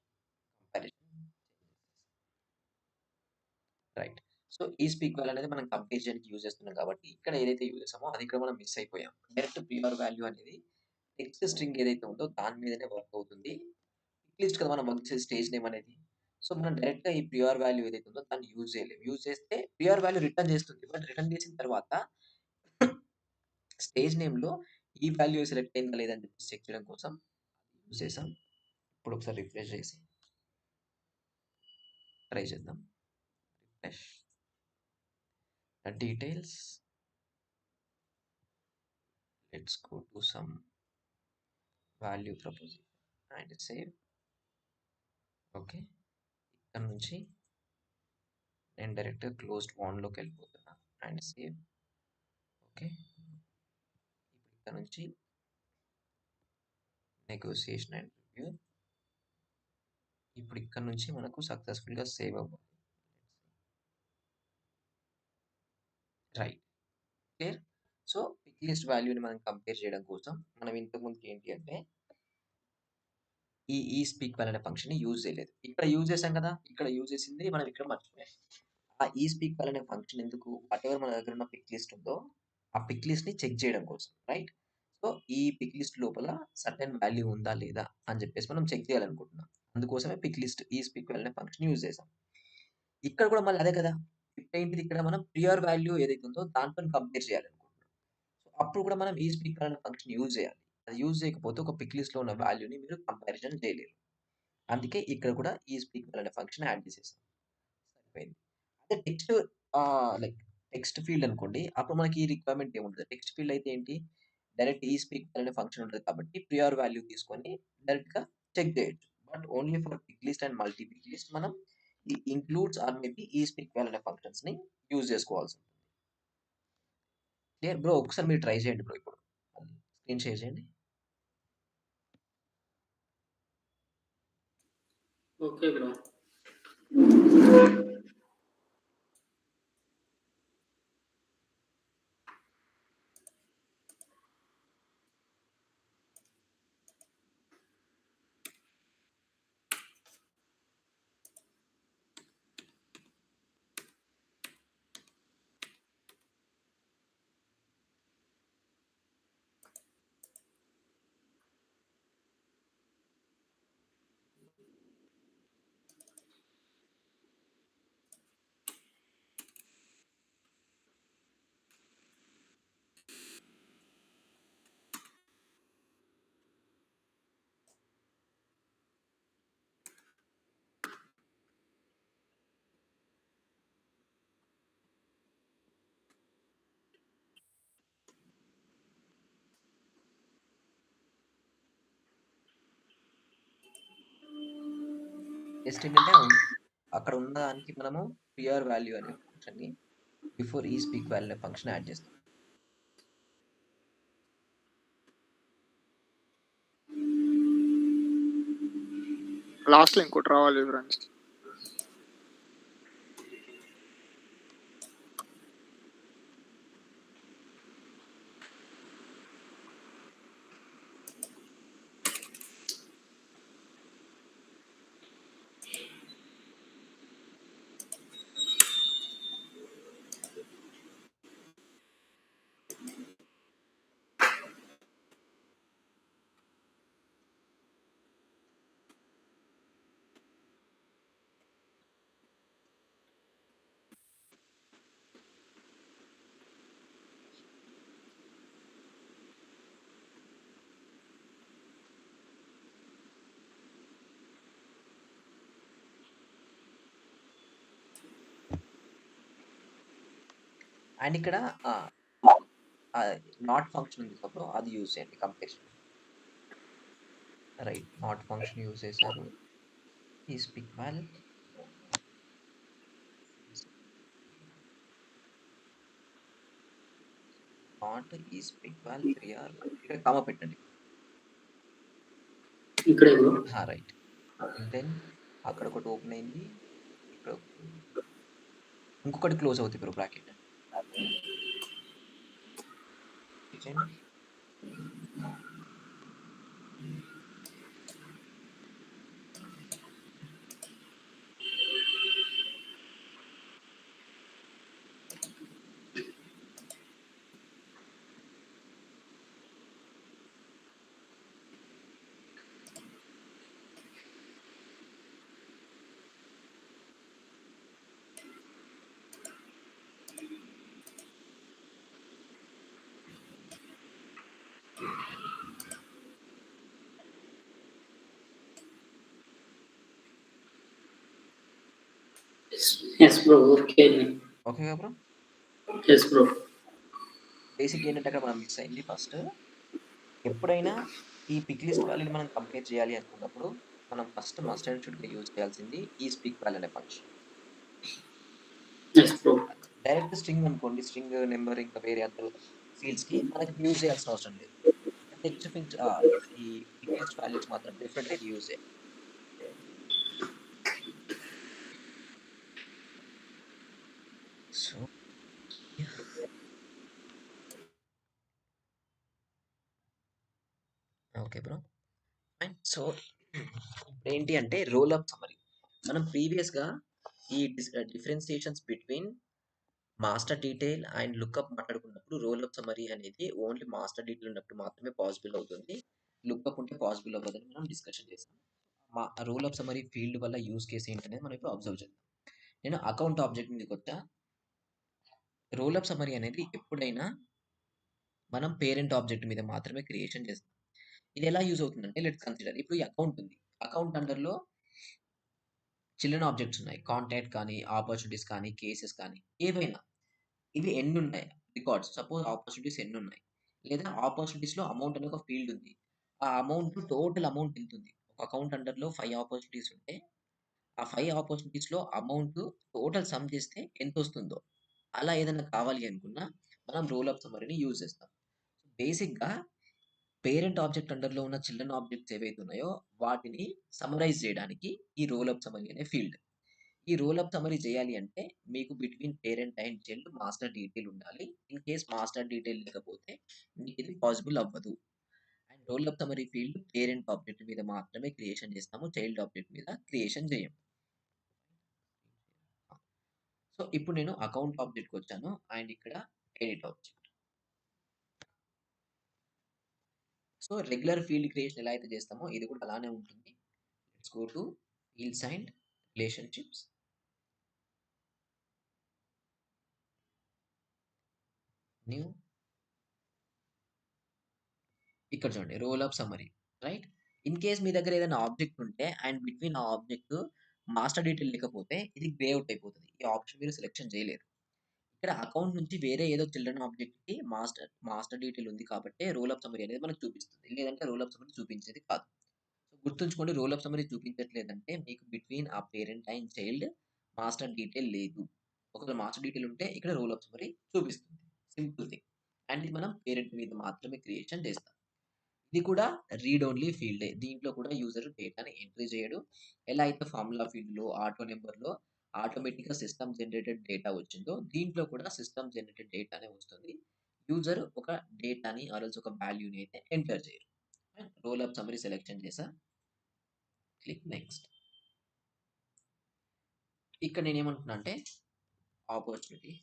రైట్. సో, ఈ స్పీక్ వాల్యూ అనేది మనం కంపేర్ చేయడానికి యూజ్ చేస్తున్నాం కాబట్టి, ఇక్కడ ఏదైతే యూజ్ చేసామో అది ఇక్కడ మనం మిస్ అయిపోయాం. డైరెక్ట్ ప్యూర్ వాల్యూ అనేది టెక్స్ట్ స్ట్రింగ్ ఏదైతే ఉందో దాని మీదనే వర్క్ అవుతుంది. లిస్ట్ కదా మనం వర్క్ చేసే స్టేజ్ నేమ్ అనేది. సో, మనం డైరెక్ట్‌గా ఈ ప్యూర్ వాల్యూ ఏదైతే ఉందో దాన్ని యూజ్ చేయలేము. యూజ్ చేస్తే ప్యూర్ వాల్యూ రిటర్న్ చేస్తుంది. బట్ రిటర్న్ చేసిన తర్వాత స్టేజ్ నేమ్‌లో ఈ వాల్యూ సెలెక్ట్ అయిందా లేదా అని చెప్పేసి చెక్ చేయడం కోసం యూజ్ చేసాం. ఇప్పుడు ఒకసారి రిఫ్రెష్ చేసి ట్రై చేద్దాం. Refresh. Details. Let's go to some value proposition and save. Okay. ఇక్కడ నుంచి నేను డైరెక్ట్‌గా క్లోజ్డ్ లోకి వెళ్ళిపోతున్నా అండ్ సేవ్. ఓకే. ఇప్పుడు ఇక్కడ నుంచి నెగోషియేషన్ అండ్ రివ్యూ. ఇప్పుడు ఇక్కడ నుంచి మనకు సక్సెస్ఫుల్‌గా సేవ్ అవ్వాలి. Right. Clear. So, pick list వాల్యూని మనం కంపేర్ చేయడం కోసం మనం ఇంతకుముందు ఏంటి అంటే ఈ స్పీక్ వాల్యూ అనే ఫంక్షన్‌ని యూజ్ చేయలేదు. ఇక్కడ యూజ్ చేసాం కదా! ఇక్కడ యూజ్ చేసింది మనం ఇక్కడ మర్చిపోయాం. ఆ స్పీక్ వాల్యూ అనే ఫంక్షన్ ఎందుకు? వాటెవర్ మన దగ్గర ఉన్న పిక్ లిస్ట్ ఉందో ఆ పిక్ లిస్ట్‌ని చెక్ చేయడం కోసం. రైట్. సో, ఈ పిక్ లిస్ట్ లోపల సర్టెన్ వాల్యూ ఉందా లేదా అని చెప్పేసి మనం చెక్ చేయాలనుకుంటున్నాం. అందుకోసమే పిక్ లిస్ట్ స్పీక్ వాల్యూ అనే ఫంక్షన్ యూజ్ చేసాం. ఇక్కడ కూడా మళ్ళీ అదే కదా! ఇప్పుడేంటిది ఇక్కడ మనం ప్యూర్ వాల్యూ ఏదైతే ఉందో దాంతోని కంపేర్ చేయాలనుకుంటున్నాం. సో, అప్పుడు కూడా మనం స్పీక్ వాల్యూ అనే ఫంక్షన్ యూజ్ చేయాలి. అది యూజ్ చేయకపోతే ఒక పిక్ లిస్ట్‌లో ఉన్న వాల్యూని మీరు కంపారిజన్ చేయలేరు. అందుకే ఇక్కడ కూడా స్పీక్ వాల్యూ అనే ఫంక్షన్ యాడ్ చేసేసాం. సరిపోయింది. అదే లైక్ టెక్స్ట్ ఫీల్డ్ అనుకోండి. అప్పుడు మనకి ఈ రిక్వైర్మెంట్ ఏముండదు. టెక్స్ట్ ఫీల్డ్ అయితే ఏంటి? డైరెక్ట్ స్పీక్ వాల్యూ అనే ఫంక్షన్ ఉంటది కాబట్టి ప్యూర్ వాల్యూ తీసుకొని డైరెక్ట్‌గా చెక్ చేయొచ్చు. But only for pick list and multi pick list మనం ఈ includes or maybe speak value అనే ఫంక్షన్స్‌ని యూజ్ చేసుకోవాల్సి ఉంటుంది. Clear bro. ఒకసారి మీరు ట్రై చేయండి బ్రో ఇప్పుడు. స్క్రీన్ షేర్ చేయండి.
Okay bro.
జస్ట్ ఏంటంటే అక్కడ ఉన్న దానికి మనము ప్యూర్ వాల్యూ అనే ఫంక్షన్‌ని బిఫోర్ స్పీక్ వాల్యూ అనే ఫంక్షన్ యాడ్ చేస్తాం.
లాస్ట్‌లో ఇంకోటి రావాలి ఫ్రెండ్స్.
అండ్ ఇక్కడ నాట్ ఫంక్షన్ ఉంది కదా బ్రో, అది యూజ్ చేయండి compare. Right. Not function use చేశారు. ISPICKVAL not ISPICKVAL 3R ఇక్కడ కామా పెట్టండి.
ఇక్కడే బ్రో.
రైట్. దెన్ అక్కడ ఒకటి ఓపెన్ అయింది. ఇక్కడ ఇంకొకటి క్లోజ్ అవుతుంది బ్రో బ్రాకెట్. చేయండి.
Yes bro. ఓకే.
ఓకేగా బ్రో?
Yes bro.
బేసిక్ ఏంటంటే అక్కడ మనం మిస్ అయింది ఫస్ట్. ఎప్పుడైనా ఈ పిక్ లిస్ట్ వాల్యూని మనం కంపేర్ చేయాలి అనుకున్నప్పుడు మనం ఫస్ట్ మస్ట్ అండ్ షుడ్‌గా యూజ్ చేయాల్సింది ఈ స్పీక్ వాల్యూ అనే function.
Yes bro.
Direct string అనుకోండి. స్ట్రింగ్, నంబర్ ఇంకా వేరే అదర్ ఫీల్డ్స్‌కి మనకి యూజ్ చేయాల్సిన అవసరం లేదు. టెక్స్ట్ ఈ పిక్ లిస్ట్ వాల్యూస్ మాత్రం డెఫినెట్‌గా ఇది యూజ్ చేయాలి. So yeah! Okay bro. And so ఇప్పుడేంటి అంటే రోల్ అప్ సమ్మరీ. మనం ప్రీవియస్‌గా ఈ differentiations between master detail and lookup మాట్లాడుకున్నప్పుడు రోల్ అప్ సమ్మరీ అనేది ఓన్లీ మాస్టర్ డీటెయిల్ ఉన్నప్పుడు మాత్రమే పాసిబుల్ అవుతుంది. లుకప్ ఉంటే పాసిబుల్ అవ్వదని మనం డిస్కషన్ చేసాం. రోల్ అప్ సమ్మరీ ఫీల్డ్ వల్ల యూజ్ కేస్ ఏంటనేది మనం ఇప్పుడు అబ్జర్వ్ చేద్దాం. నేను అకౌంట్ ఆబ్జెక్ట్ మీదకొచ్చా. రోల్ అప్ సమ్మరీ అనేది ఎప్పుడైనా మనం పేరెంట్ ఆబ్జెక్ట్ మీద మాత్రమే క్రియేషన్ చేస్తాం. ఇది ఎలా యూజ్ అవుతుందంటే లెట్స్ కన్సిడర్ ఇప్పుడు ఈ అకౌంట్ ఉంది. అకౌంట్ అండర్‌లో చిల్డ్రన్ ఆబ్జెక్ట్స్ ఉన్నాయి. కాంటాక్ట్ కానీ, ఆపర్చునిటీస్ కానీ, కేసెస్ కానీ ఏవైనా. ఇవి ఎన్నున్నాయి రికార్డ్స్. సపోజ్ ఆపర్చునిటీస్ ఎన్నున్నాయి. లేదా ఆపర్చునిటీస్‌లో అమౌంట్ అనే ఒక ఫీల్డ్ ఉంది. ఆ అమౌంట్ టోటల్ అమౌంట్ ఎంతుంది? ఒక అకౌంట్ అండర్‌లో 5 ఆపర్చునిటీస్ ఉంటే, ఆ 5 ఆపర్చునిటీస్‌లో అమౌంట్ టోటల్ సమ్ చేస్తే ఎంతొస్తుందో, అలా ఏదైనా కావాలి అనుకున్నా మనం రోల్ అప్ సమ్మరీని యూజ్ చేస్తాం. బేసిక్‌గా పేరెంట్ ఆబ్జెక్ట్ అండర్‌లో ఉన్న చిల్డ్రన్ ఆబ్జెక్ట్స్ ఏవైతే ఉన్నాయో వాటిని సమ్మరైజ్ చేయడానికి ఈ రోల్ అప్ సమ్మరీ అనే ఫీల్డ్. ఈ రోల్ అప్ సమ్మరీ చేయాలి అంటే మీకు between parent and child master detail ఉండాలి. ఇన్ కేస్ మాస్టర్ డీటెయిల్ లేకపోతే మీకు ఇది పాసిబుల్ అవ్వదు. And role up summary field parent object మీద మాత్రమే క్రియేషన్ చేస్తాము. చైల్డ్ ఆబ్జెక్ట్ మీద క్రియేషన్ చేయం. సో ఇప్పుడు నేను అకౌంట్ ఆబ్జెక్ట్‌కి వచ్చాను అండ్ ఇక్కడ edit object. So regular field creation ఎలా అయితే చేస్తామో ఇది కూడా అలానే ఉంటుంది. Let's go to fields and relationships. New ఇక్కడ చూడండి roll up summary right. In case మీ దగ్గర ఏదైనా ఆబ్జెక్ట్ ఉంటే అండ్ బిట్వీన్ ఆ ఆబ్జెక్ట్ మాస్టర్ డీటెయిల్ లేకపోతే ఇది గ్రే అవుట్ అయిపోతుంది. ఈ ఆప్షన్ మీరు సెలెక్షన్ చేయలేరు. ఇక్కడ అకౌంట్ నుంచి వేరే ఏదో చిల్డ్రన్ ఆబ్జెక్ట్‌కి మాస్టర్ డీటెయిల్ ఉంది కాబట్టి రోల్ అప్ సమ్మరీ అనేది మనకు చూపిస్తుంది. లేదంటే రోల్ అప్ సమ్మరీ చూపించేది కాదు. సో గుర్తుంచుకోండి రోల్ అప్ సమ్మరీ చూపించట్లేదంటే మీకు బిట్వీన్ ఆ parent and child master detail లేదు. ఒకవేళ మాస్టర్ డీటెయిల్ ఉంటే ఇక్కడ రోల్ అప్ సమ్మరీ చూపిస్తుంది. Simple thing. అండ్ ఇది మనం పేరెంట్ మీద మాత్రమే క్రియేషన్ చేస్తాం. ఇది కూడా రీడ్ ఓన్లీ ఫీల్డే. దీంట్లో కూడా యూజర్ డేటాని ఎంట్రీ చేయడు. ఎలా అయితే ఫార్ములా ఫీల్డ్‌లో, ఆటో నంబర్‌లో ఆటోమేటిక్‌గా సిస్టమ్ జనరేటెడ్ డేటా వచ్చిందో, దీంట్లో కూడా సిస్టమ్ జనరేటెడ్ డేటానే వస్తుంది. యూజర్ ఒక డేటాని ఆర్ ఎల్స్ ఒక వాల్యూని అయితే ఎంటర్ చేయరు. రోల్ అప్ సమ్మరీ సెలెక్షన్ చేశా. Click next. ఇక్కడ నేనేమంటున్నా అంటే ఆపర్చునిటీ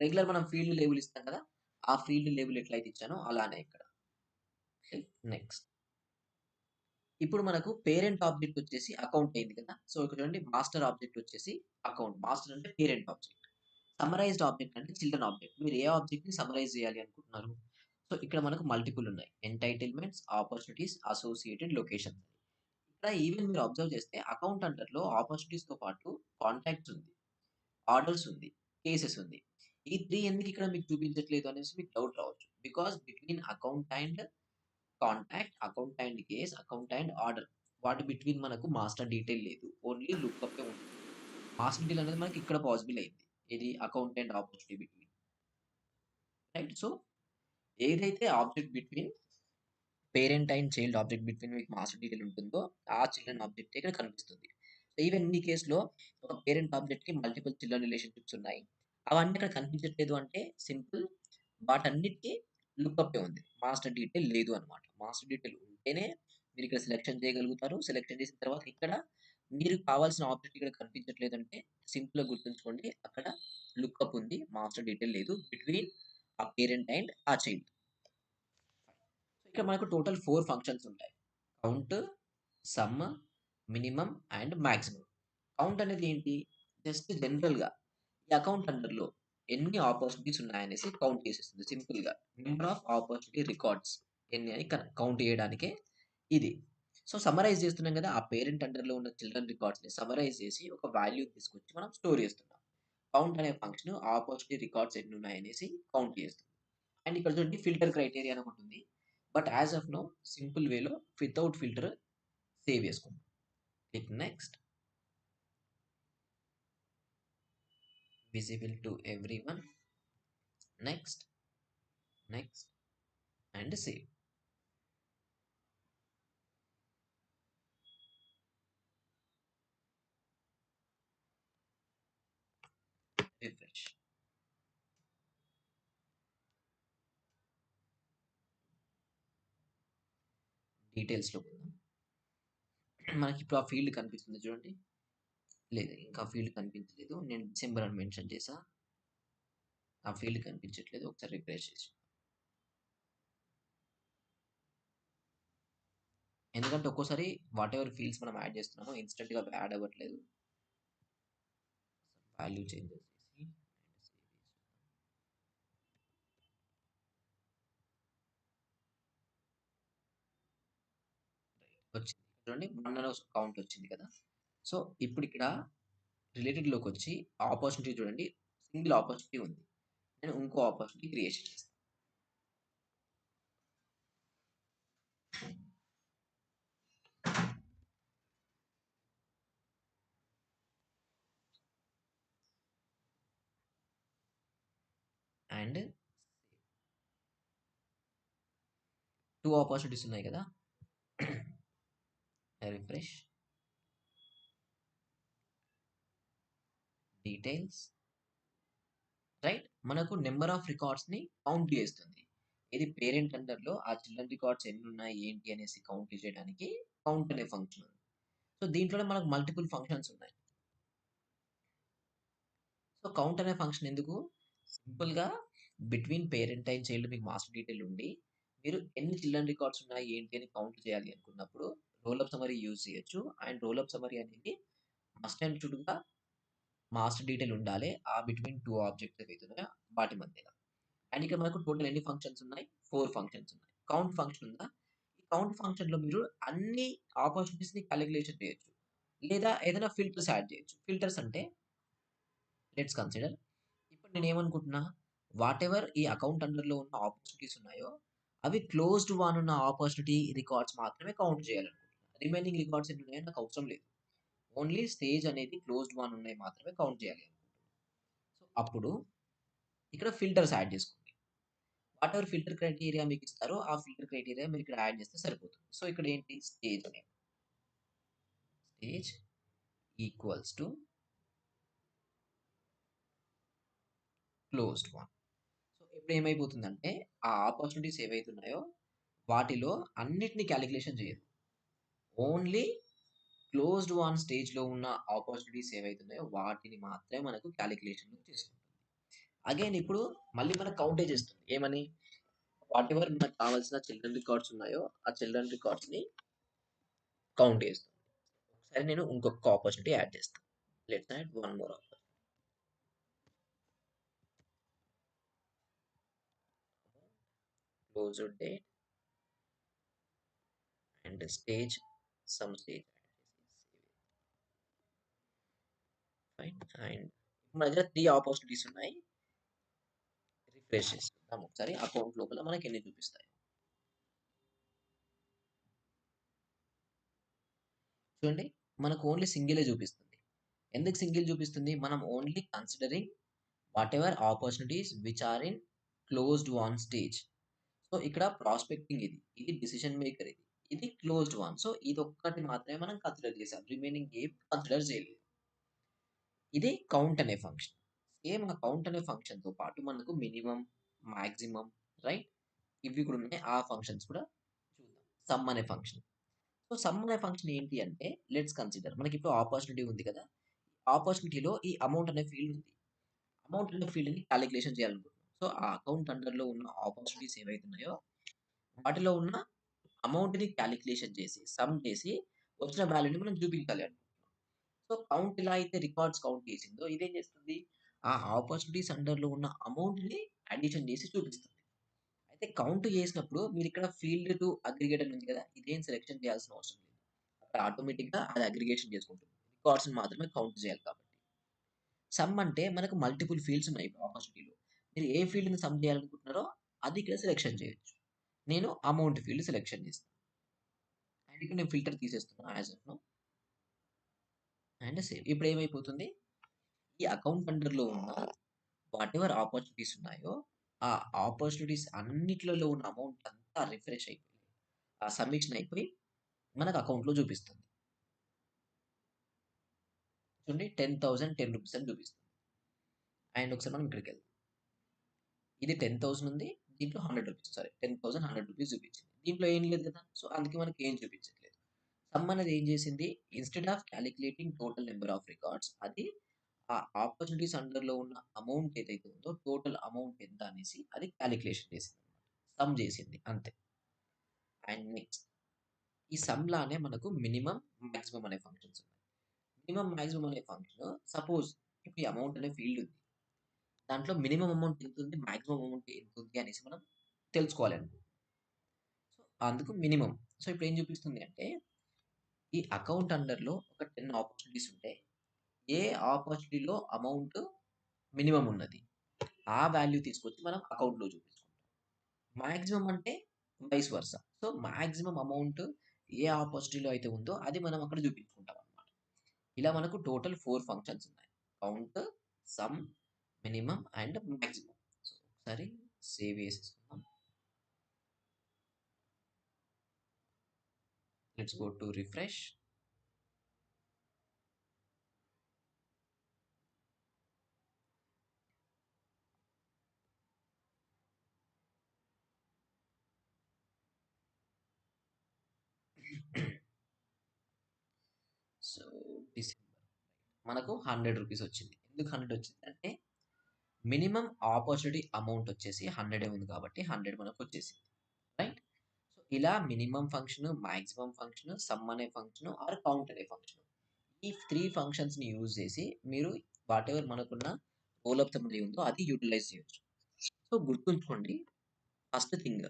రెగ్యులర్ మనం ఫీల్డ్ లేబుల్ ఇస్తాం కదా! ఆ ఫీల్డ్ లేబుల్ ఎట్లయితే ఇచ్చానో అలానే ఇక్కడ. Click next. ఇప్పుడు మనకు పేరెంట్ ఆబ్జెక్ట్ వచ్చేసి అకౌంట్ అయింది కదా! సో ఇక్కడ చూడండి మాస్టర్ ఆబ్జెక్ట్ వచ్చేసి అకౌంట్. మాస్టర్ అంటే పేరెంట్ ఆబ్జెక్ట్. సమ్మరైజ్డ్ ఆబ్జెక్ట్ అంటే చిల్డ్రన్ ఆబ్జెక్ట్. మీరు ఏ ఆబ్జెక్ట్‌ని సమ్మరైజ్ చేయాలి అనుకుంటున్నారు? సో ఇక్కడ మనకు మల్టిపుల్ ఉన్నాయి. Entitlements, opportunities, associated locations. ఇక్కడ ఈవెన్ మీరు అబ్జర్వ్ చేస్తే అకౌంట్ అండర్‌లో ఆపర్చునిటీస్‌తో పాటు కాంటాక్ట్స్ ఉంది. ఆర్డర్స్ ఉంది. కేసెస్ ఉంది. ఈ 3 ఎందుకు ఇక్కడ మీకు చూపించట్లేదు అనేసి మీకు డౌట్ రావచ్చు. Because between account and contact, account and case, account and order వాటి బిట్వీన్ మనకు మాస్టర్ డీటెయిల్ లేదు. ఓన్లీ లుకప్పే ఉంది. మాస్టర్ డీటెయిల్ అనేది మనకి ఇక్కడ పాసిబుల్ అయింది. ఇది account and opportunity between. Right. So ఏదైతే object between parent and child object between మీకు మాస్టర్ డీటెయిల్ ఉంటుందో ఆ చిల్డ్రన్ ఆబ్జెక్ట్ ఇక్కడ కనిపిస్తుంది. సో ఈవెన్ ఈ కేస్‌లో ఒక పేరెంట్ ఆబ్జెక్ట్‌కి మల్టిపుల్ చిల్డ్రన్ రిలేషన్‌షిప్స్ ఉన్నాయి. అవన్నీ ఇక్కడ కనిపించట్లేదు అంటే సింపుల్ వాటన్నిటికి లుకప్పే ఉంది. మాస్టర్ డీటెయిల్ లేదు అన్నమాట. మాస్టర్ డీటెయిల్ ఉంటేనే మీరు ఇక్కడ సెలక్షన్ చేయగలుగుతారు. సెలక్షన్ చేసిన తర్వాత ఇక్కడ మీరు కావాల్సిన ఆబ్జెక్ట్ ఇక్కడ కనిపించట్లేదంటే సింపుల్‌గా గుర్తుంచుకోండి. అక్కడ లుకప్ ఉంది. మాస్టర్ డీటెయిల్ లేదు బిట్వీన్ ఆ పేరెంట్ అండ్ ఆ చైల్డ్. ఇక్కడ మనకు టోటల్ 4 ఫంక్షన్స్ ఉంటాయి. Count, sum, minimum and maximum. Count అనేది ఏంటి? జస్ట్ జనరల్‌గా ఈ అకౌంట్ అండర్‌లో ఎన్ని ఆపర్చునిటీస్ ఉన్నాయనేసి కౌంట్ చేసేస్తుంది సింపుల్‌గా. నంబర్ ఆఫ్ ఆపర్చునిటీ రికార్డ్స్ ఎన్ని అని కౌంట్ చేయడానికే ఇది. సో, సమ్మరైజ్ చేస్తున్నాం కదా! ఆ పేరెంట్ అండర్‌లో ఉన్న చిల్డ్రన్ రికార్డ్స్‌ని సమ్మరైజ్ చేసి ఒక వాల్యూ తీసుకొచ్చి మనం స్టోర్ చేస్తున్నాం. కౌంట్ అనే ఫంక్షన్ ఆపర్చునిటీ రికార్డ్స్ ఎన్నున్నాయనేసి కౌంట్ చేస్తుంది. అండ్ ఇక్కడ చూడండి ఫిల్టర్ క్రైటీరియా అని ఒకటుంది. But as of now simple వేలో వితౌట్ ఫిల్టర్ సేవ్ చేసుకుందాం. Click next. Visible to everyone. Next. Next. And save. Refresh. డీటెయిల్స్‌లోకి వెళ్దాం. మనకిప్పుడు ఆ ఫీల్డ్ కనిపిస్తుంది చూడండి. లేదు ఇంకా ఫీల్డ్ కనిపించలేదు. నేను డిసెంబర్ అని మెన్షన్ చేశా. ఆ ఫీల్డ్ కనిపించట్లేదు. ఒకసారి రిఫ్రెష్ చేసి. ఎందుకంటే ఒక్కోసారి వాటెవర్ ఫీల్డ్స్ మనం యాడ్ చేస్తున్నామో ఇన్‌స్టంట్‌గా యాడ్ అవ్వట్లేదు. వాల్యూ చేంజెస్ చేసి అండ్ సేవ్ చేసి. రైట్ వచ్చింది. చూడండి 1 అనే కౌంట్ వచ్చింది కదా! సో, ఇప్పుడు ఇక్కడ రిలేటెడ్‌లోకొచ్చి ఆపర్చునిటీ చూడండి. సింగిల్ ఆపర్చునిటీ ఉంది. నేను ఇంకో ఆపర్చునిటీ క్రియేషన్ చేస్తా. అండ్ 2 ఆపర్చునిటీస్ ఉన్నాయి కదా! రిఫ్రెష్. డీటెయిల్స్. రైట్ మనకు నెంబర్ ఆఫ్ రికార్డ్స్‌ని కౌంట్ చేస్తుంది. ఇది పేరెంట్ అండర్‌లో ఆ చిల్డ్రన్ రికార్డ్స్ ఎన్నున్నాయి ఏంటి అనేసి కౌంట్ చేయడానికి కౌంట్ అనే ఫంక్షన్ ఉంది. సో, దీంట్లోనే మనకు మల్టిపుల్ ఫంక్షన్స్ ఉన్నాయి. సో, కౌంట్ అనే ఫంక్షన్ ఎందుకు? సింపుల్‌గా బిట్వీన్ పేరెంట్ అండ్ చైల్డ్ మీకు మాస్టర్ డీటెయిల్ ఉండి, మీరు ఎన్ని చిల్డ్రన్ రికార్డ్స్ ఉన్నాయి ఏంటి అని కౌంట్ చేయాలి అనుకున్నప్పుడు రోల్ అప్ సమ్మరీ యూజ్ చేయొచ్చు. అండ్ రోల్ అప్ సమ్మరీ అనేది మస్ట్ అండ్ షుడ్‌గా మాస్టర్ డీటెయిల్ ఉండాలి. ఆ బిట్వీన్ 2 ఆబ్జెక్ట్స్ ఏవైతే ఉన్నాయో వాటి మధ్యలో. అండ్ ఇక్కడ మనకు టోటల్ ఎన్ని ఫంక్షన్స్ ఉన్నాయి? 4 ఫంక్షన్స్ ఉన్నాయి. కౌంట్ ఫంక్షన్ ఉందా? ఈ కౌంట్ ఫంక్షన్‌లో మీరు అన్ని ఆపర్చునిటీస్‌ని కాలిక్యులేషన్ చేయొచ్చు. లేదా ఏదైనా ఫిల్టర్స్ యాడ్ చేయొచ్చు. ఫిల్టర్స్ అంటే లెట్స్ కన్సిడర్ ఇప్పుడు నేనేమనుకుంటున్నా వాటెవర్ ఈ అకౌంట్ అండర్‌లో ఉన్న ఆపర్చునిటీస్ ఉన్నాయో అవి క్లోజ్డ్ వన్ ఉన్న ఆపర్చునిటీ రికార్డ్స్ మాత్రమే కౌంట్ చేయాలనుకుంటున్నా. రిమైనింగ్ రికార్డ్స్ ఎన్ని ఉన్నాయో నాకు అవసరం లేదు. ఓన్లీ స్టేజ్ అనేది క్లోజ్డ్ వన్ ఉన్నాయి మాత్రమే కౌంట్ చేయాలి అనుకుంటున్నా. సో, అప్పుడు ఇక్కడ ఫిల్టర్స్ యాడ్ చేసుకోండి. వాటెవర్ ఫిల్టర్ క్రైటీరియా మీకు ఇస్తారో ఆ ఫిల్టర్ క్రైటీరియా మీరు ఇక్కడ యాడ్ చేస్తే సరిపోతుంది. సో, ఇక్కడ ఏంటి స్టేజ్ అనేది. Stage equals to closed one. So, ఇప్పుడు ఏమైపోతుందంటే ఆ ఆపర్చునిటీస్ ఏవైతే ఉన్నాయో వాటిలో అన్నిటిని కాలిక్యులేషన్ చేయదు. ఓన్లీ క్లోజ్డ్ వన్ స్టేజ్‌లో ఉన్న ఆపర్చునిటీస్ ఏవైతే ఉన్నాయో వాటిని మాత్రమే మనకు కాలిక్యులేషన్‌లో చేసుకుంటుంది. అగైన్ ఇప్పుడు మళ్ళీ మనకు కౌంటే చేస్తుంది. ఏమని? వాటెవర్ మనకు కావాల్సిన చిల్డ్రన్ రికార్డ్స్ ఉన్నాయో ఆ చిల్డ్రన్ రికార్డ్స్‌ని కౌంట్ చేస్తుంది. ఒకసారి నేను ఇంకొక ఆపర్చునిటీ యాడ్ చేస్తాను. Let's add one more opportunity. Closed date and stage some stage add చేసి సేవ్. ఫైన్. అండ్ మన దగ్గర 3 ఆపర్చునిటీస్ ఉన్నాయి. రిఫ్రెష్ చేసి చూద్దాం ఒకసారి అకౌంట్ లోపల మనకి ఎన్ని చూపిస్తాయి. చూడండి మనకు ఓన్లీ సింగిలే చూపిస్తుంది. ఎందుకు సింగిల్ చూపిస్తుంది? మనం only considering whatever opportunities which are in closed one stage. So, ఇక్కడ ప్రాస్పెక్టింగ్ ఇది. ఇది డెసిషన్ మేకర్ ఇది. ఇది క్లోజ్డ్ వన్. సో, ఇదొక్కటి మాత్రమే మనం కన్సిడర్ చేసాం. రిమైనింగ్ ఏం కన్సిడర్ చేయలేదు. ఇది కౌంట్ అనే ఫంక్షన్. సేమ్ ఆ కౌంట్ అనే ఫంక్షన్‌తో పాటు మనకు మినిమమ్, మాక్సిమం రైట్? ఇవి కూడా ఉన్నాయి. ఆ ఫంక్షన్స్ కూడా చూద్దాం. సమ్ అనే ఫంక్షన్. సో, సమ్ అనే ఫంక్షన్ ఏంటి అంటే లెట్స్ కన్సిడర్ మనకిప్పుడు ఆపర్చునిటీ ఉంది కదా! ఆపర్చునిటీలో ఈ అమౌంట్ అనే ఫీల్డ్ ఉంది. అమౌంట్ అనే ఫీల్డ్‌ని కాలిక్యులేషన్ చేయాలనుకుంటున్నాం. సో, ఆ అకౌంట్ అండర్‌లో ఉన్న ఆపర్చునిటీస్ ఏవైతే ఉన్నాయో వాటిలో ఉన్న అమౌంట్‌ని కాలిక్యులేషన్ చేసి, సమ్ చేసి వచ్చిన వాల్యూని మనం చూపించాలి అనుకుంటున్నాం. సో, కౌంట్ ఎలా అయితే రికార్డ్స్ కౌంట్ చేసిందో ఇదేం చేస్తుంది? ఆ ఆపర్చునిటీస్ అండర్‌లో ఉన్న అమౌంట్‌ని అడిషన్ చేసి చూపిస్తుంది. అయితే కౌంట్ చేసినప్పుడు మీరిక్కడ ఫీల్డ్ టు అగ్రిగేట్ అని ఉంది కదా! ఇదేం సెలక్షన్ చేయాల్సిన అవసరం లేదు. ఆటోమేటిక్‌గా అది అగ్రిగేషన్ చేసుకుంటుంది. రికార్డ్స్‌ని మాత్రమే కౌంట్ చేయాలి కాబట్టి. సమ్ అంటే మనకు మల్టిపుల్ ఫీల్డ్స్ ఉన్నాయి ఆపర్చునిటీలో. మీరు ఏ ఫీల్డ్‌ని సమ్ చేయాలనుకుంటున్నారో అది ఇక్కడ సెలక్షన్ చేయొచ్చు. నేను అమౌంట్ ఫీల్డ్ సెలక్షన్ చేస్తాను. అండ్ ఇక్కడ నేను ఫిల్టర్ తీసేస్తున్నా as of now. And save. ఇప్పుడు ఏమైపోతుంది? ఈ అకౌంట్ అండర్‌లో ఉన్న వాటెవర్ ఆపర్చునిటీస్ ఉన్నాయో, ఆ ఆపర్చునిటీస్ అన్నిట్లలో ఉన్న అమౌంట్ అంతా రిఫ్రెష్ అయిపోయి, ఆ సబ్మిషన్ అయిపోయి మనకు అకౌంట్‌లో చూపిస్తుంది. చూడండి 10,000 రూపీస్ అని చూపిస్తుంది. అండ్ ఒకసారి మనం ఇక్కడికెళ్దాం. ఇది 10,000 ఉంది. దీంట్లో 100 రూపీస్ సారీ 10,000 100 రూపీస్ చూపించింది. దీంట్లో ఏం లేదు కదా! సో, అందుకే మనకి ఏం చూపించట్లేదు. సమ్ అనేది ఏం చేసింది? Instead of calculating total number of records అది ఆ ఆపర్చునిటీస్ అండర్‌లో ఉన్న అమౌంట్ ఏదైతే ఉందో టోటల్ అమౌంట్ ఎంత అనేసి అది కాలిక్యులేషన్ చేసిందన్నమాట. సమ్ చేసింది అంతే. అండ్ నెక్స్ట్ ఈ సమ్ లానే మనకు మినిమమ్, మాక్సిమం అనే ఫంక్షన్స్ ఉన్నాయి. మినిమమ్, మాక్సిమం అనే ఫంక్షన్ సపోజ్ ఇప్పుడు ఈ అమౌంట్ అనే ఫీల్డ్ ఉంది. దాంట్లో మినిమమ్ అమౌంట్ ఎంతుంది? మాక్సిమం అమౌంట్ ఎంతుంది? అనేసి మనం తెలుసుకోవాలనుకుంటున్నాం. సో, అందుకు మినిమమ్. సో, ఇప్పుడు ఏం చూపిస్తుంది అంటే ఈ అకౌంట్ అండర్‌లో ఒక 10 ఆపర్చునిటీస్ ఉంటే ఏ ఆపర్చునిటీలో అమౌంట్ మినిమమ్ ఉన్నది. ఆ వాల్యూ తీసుకొచ్చి మనం అకౌంట్‌లో చూపించుకుంటాం. మాక్సిమం అంటే vice versa. So, maximum amount ఏ ఆపర్చునిటీలో అయితే ఉందో అది మనం అక్కడ చూపించుకుంటాం అన్నమాట. ఇలా మనకు టోటల్ 4 ఫంక్షన్స్ ఉన్నాయి. Count, sum, minimum and maximum. So, ఒకసారి సేవ్ చేసేసుకుందాం. Let's go to refresh. So, December మనకు 100 రూపీస్ వచ్చింది. ఎందుకు 100 వచ్చిందంటే మినిమమ్ ఆపర్చునిటీ అమౌంట్ వచ్చేసి 100 ఉంది కాబట్టి 100 మనకు వచ్చేసింది. రైట్? సో, ఇలా minimum function, maximum function, some అనే ఫంక్షన్ ఆర్ కౌంట్ అనే ఫంక్షన్. ఈ 3 ఫంక్షన్స్‌ని యూజ్ చేసి మీరు వాటెవర్ మనకున్న రోల్ అప్ సమ్మరీ ఉందో అది యుటిలైజ్ చేయొచ్చు. సో, గుర్తుంచుకోండి ఫస్ట్ థింగ్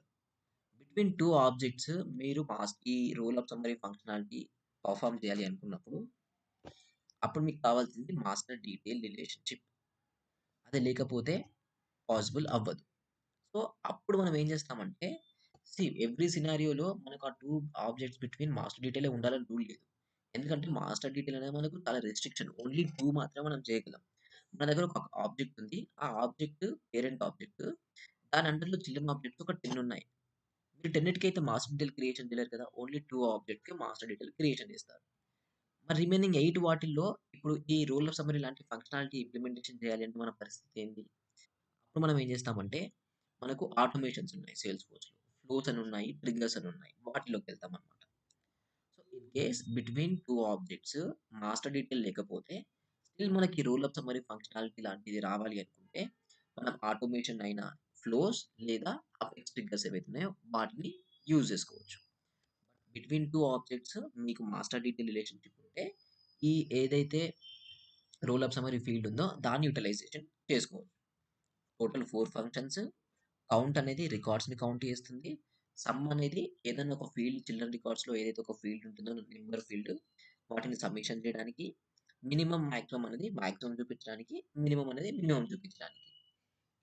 బిట్వీన్ 2 ఆబ్జెక్ట్స్ మీరు ఈ role up summary functionality perform చేయాలి అనుకున్నప్పుడు అప్పుడు మీకు కావాల్సింది మాస్టర్ డీటెయిల్ రిలేషన్‌షిప్. అది లేకపోతే పాసిబుల్ అవ్వదు. సో, అప్పుడు మనం ఏం చేస్తామంటే ఎవ్రి సినారియోలో మనకు ఆ 2 ఆబ్జెక్ట్స్ బిట్వీన్ మాస్టర్ డీటెయిలే ఉండాలని రూల్ లేదు. ఎందుకంటే మాస్టర్ డీటెయిల్ అనేది మనకు చాలా రెస్ట్రిక్షన్. ఓన్లీ 2 మాత్రమే మనం చేయగలం. మన దగ్గర ఒక ఆబ్జెక్ట్ ఉంది. ఆ ఆబ్జెక్ట్ పేరెంట్ ఆబ్జెక్ట్. దాని అండర్‌లో చిల్డ్రన్ ఆబ్జెక్ట్స్ ఒక 10 ఉన్నాయి. మీరు 10 అయితే మాస్టర్ డీటెయిల్ క్రియేషన్ చేయలేరు కదా! ఓన్లీ 2 ఆబ్జెక్ట్‌కి మాస్టర్ డీటెయిల్ క్రియేషన్ చేస్తారు. మరి రిమైనింగ్ 8 వాటిల్లో ఇప్పుడు ఈ రోల్ ఆఫ్ సమ్మరీ లాంటి ఫంక్షనాలిటీ ఇంప్లిమెంటేషన్ చేయాలి అంటే మన పరిస్థితి ఏంది? అప్పుడు మనం ఏం చేస్తామంటే మనకు ఆటోమేషన్స్ ఉన్నాయి సేల్స్‌ఫోర్స్‌లో. ఫ్లోస్ అని ఉన్నాయి, ట్రిగ్గర్స్ అని ఉన్నాయి. వాటిలోకి వెళ్తామన్నమాట. So, in case between 2 objects master detail లేకపోతే స్టిల్ మనకి రోల్ అప్ సమ్మరీ ఫంక్షనాలిటీ లాంటిది రావాలి అనుకుంటే మనం ఆటోమేషన్ అయిన ఫ్లోస్ లేదా అపెక్స్ ట్రిగ్గర్స్ ఏవైతే ఉన్నాయో వాటిని యూజ్ చేసుకోవచ్చు. బిట్వీన్ 2 ఆబ్జెక్ట్స్ మీకు మాస్టర్ డీటెయిల్ రిలేషన్‌షిప్ ఉంటే ఈ ఏదైతే రోల్ అప్ సమ్మరీ ఫీల్డ్ ఉందో దాన్ని యుటిలైజేషన్ చేసుకోవచ్చు. Total 4 functions. కౌంట్ అనేది రికార్డ్స్‌ని కౌంట్ చేస్తుంది. సమ్ అనేది ఏదైనా ఒక ఫీల్డ్ చిల్డ్రన్ రికార్డ్స్‌లో ఏదైతే ఒక ఫీల్డ్ ఉంటుందో నంబర్ ఫీల్డ్ వాటిని సబ్మిషన్ చేయడానికి. మినిమమ్, మాక్సిమం అనేది మాక్సిమం చూపించడానికి. మినిమమ్ అనేది మినిమమ్ చూపించడానికి.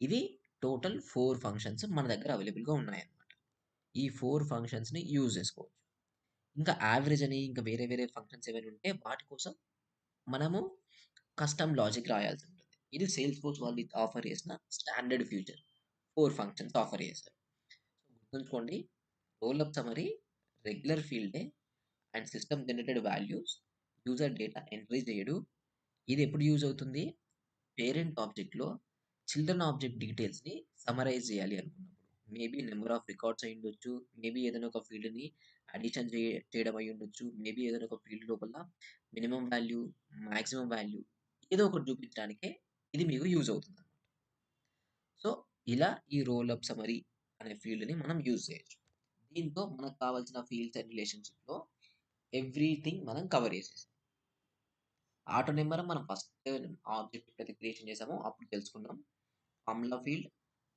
ఇవి టోటల్ 4 ఫంక్షన్స్ మన దగ్గర అవైలబుల్‌గా ఉన్నాయన్నమాట. ఈ 4 ఫంక్షన్స్‌ని యూజ్ చేసుకోవచ్చు. ఇంకా యావరేజ్ అని ఇంకా వేరే వేరే ఫంక్షన్స్ ఏమైనా ఉంటే వాటి కోసం మనము కస్టమ్ లాజిక్ రాయాల్సి ఉంటుంది. ఇది సేల్స్‌ఫోర్స్ వాళ్ళు ఆఫర్ చేసిన స్టాండర్డ్ ఫీచర్. 4 ఫంక్షన్స్ ఆఫర్ చేశారు. సో, గుర్తుంచుకోండి రోల్ అప్ సమ్మరీ రెగ్యులర్ ఫీల్డే and system generated values user data entry చేయడు. ఇది ఎప్పుడు యూజ్ అవుతుంది? పేరెంట్ ఆబ్జెక్ట్‌లో చిల్డ్రన్ ఆబ్జెక్ట్ డీటెయిల్స్‌ని సమ్మరైజ్ చేయాలి అనుకున్నప్పుడు. మేబీ నంబర్ ఆఫ్ రికార్డ్స్ అయ్యుండొచ్చు. మేబీ ఏదైనా ఒక ఫీల్డ్‌ని అడిషన్ చేయడం అయ్యుండొచ్చు. మేబీ ఏదైనా ఒక ఫీల్డ్ లోపల మినిమమ్ వాల్యూ, మాక్సిమం వాల్యూ ఏదో ఒకటి చూపించడానికే ఇది మీకు యూజ్ అవుతుందన్నమాట. సో, ఇలా ఈ రోల్ అప్ సమ్మరీ అనే ఫీల్డ్‌ని మనం యూజ్ చేయొచ్చు. దీంతో మనకు కావాల్సిన ఫీల్డ్స్ అండ్ రిలేషన్‌షిప్‌లో ఎవ్రీథింగ్ మనం కవర్ చేసేసాం. ఆటో నంబర్ మనం ఫస్ట్ ఆబ్జెక్ట్ ఎప్పుడైతే క్రియేషన్ చేసామో అప్పుడు తెలుసుకున్నాం. Formula field,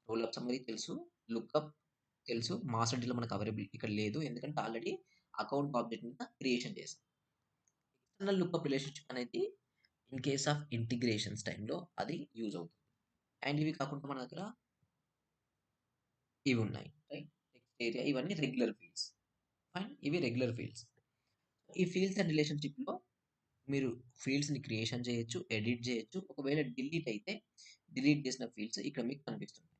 role up summary తెలుసు. లుక్అప్ తెలుసు. మాస్టర్ డీటెయిల్ మనకు అవైలబుల్ ఇక్కడ లేదు. ఎందుకంటే ఆల్రెడీ అకౌంట్ ఆబ్జెక్ట్ మీద క్రియేషన్ చేసాం. ఎక్స్టర్నల్ లుకప్ రిలేషన్‌షిప్ అనేది ఇన్ కేస్ ఆఫ్ ఇంటిగ్రేషన్స్ టైమ్‌లో అది యూజ్ అవుతుంది. అండ్ ఇవి కాకుండా మన దగ్గర ఇవి ఉన్నాయి. రైట్? టెక్స్ట్ ఏరియా ఇవన్నీ రెగ్యులర్ ఫీల్డ్స్. ఫైన్. ఇవి రెగ్యులర్ ఫీల్డ్స్. ఈ ఫీల్డ్స్ అండ్ రిలేషన్‌షిప్‌లో మీరు ఫీల్డ్స్‌ని క్రియేషన్ చేయొచ్చు, ఎడిట్ చేయొచ్చు. ఒకవేళ డిలీట్ అయితే డిలీట్ చేసిన ఫీల్డ్స్ ఇక్కడ మీకు కనిపిస్తుంటాయి.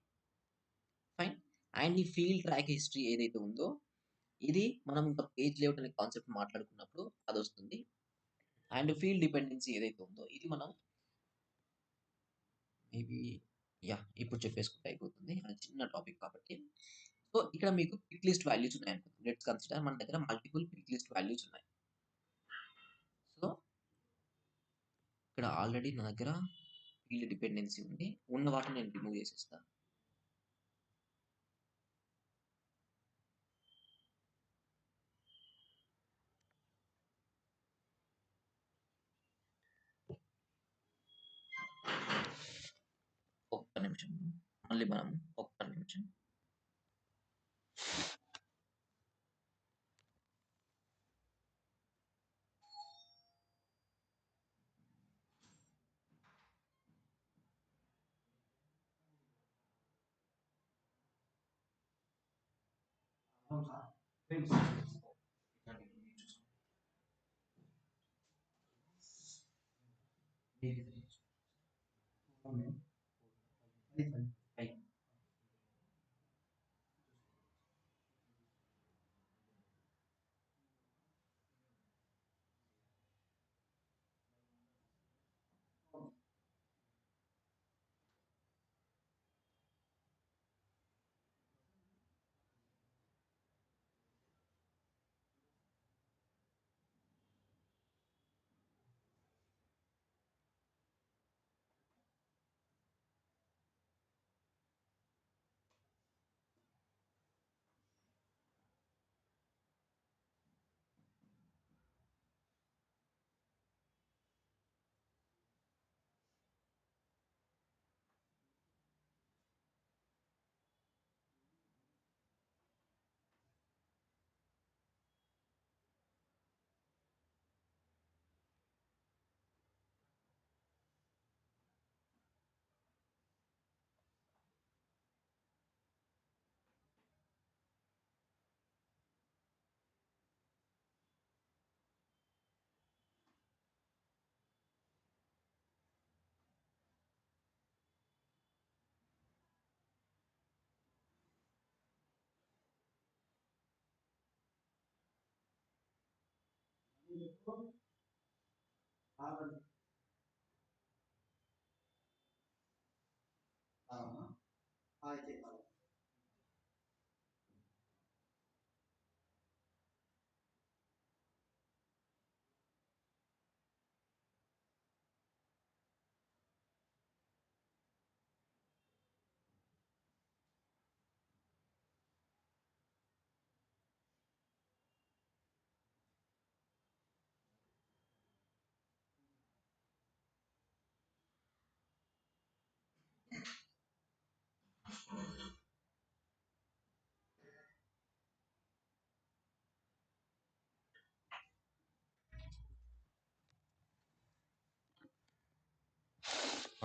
ఫైన్. అండ్ ఈ ఫీల్డ్ ట్రాక్ హిస్టరీ ఏదైతే ఉందో ఇది మనం ఇంకా పేజ్ లేఅవుట్ అనే కాన్సెప్ట్ మాట్లాడుకున్నప్పుడు అదొస్తుంది. అండ్ ఫీల్డ్ డిపెండెన్సీ ఏదైతే ఉందో ఇది మనం మేబీ ఇప్పుడు చెప్పేసుకుంటే అయిపోతుంది. అది చిన్న టాపిక్ కాబట్టి. సో, ఇక్కడ మీకు పిక్ లిస్ట్ వాల్యూస్ ఉన్నాయనుకుందాం. లెట్స్ కన్సిడర్ మన దగ్గర మల్టిపుల్ పిక్ లిస్ట్ వాల్యూస్ ఉన్నాయి. సో, ఇక్కడ ఆల్రెడీ నా దగ్గర ఫీల్డ్ డిపెండెన్సీ ఉంది. ఉన్న వాటిని నేను రిమూవ్ చేసేస్తా. ఒక్క నిమిషం. మళ్ళీ మనం ఒక్క నిమిషం.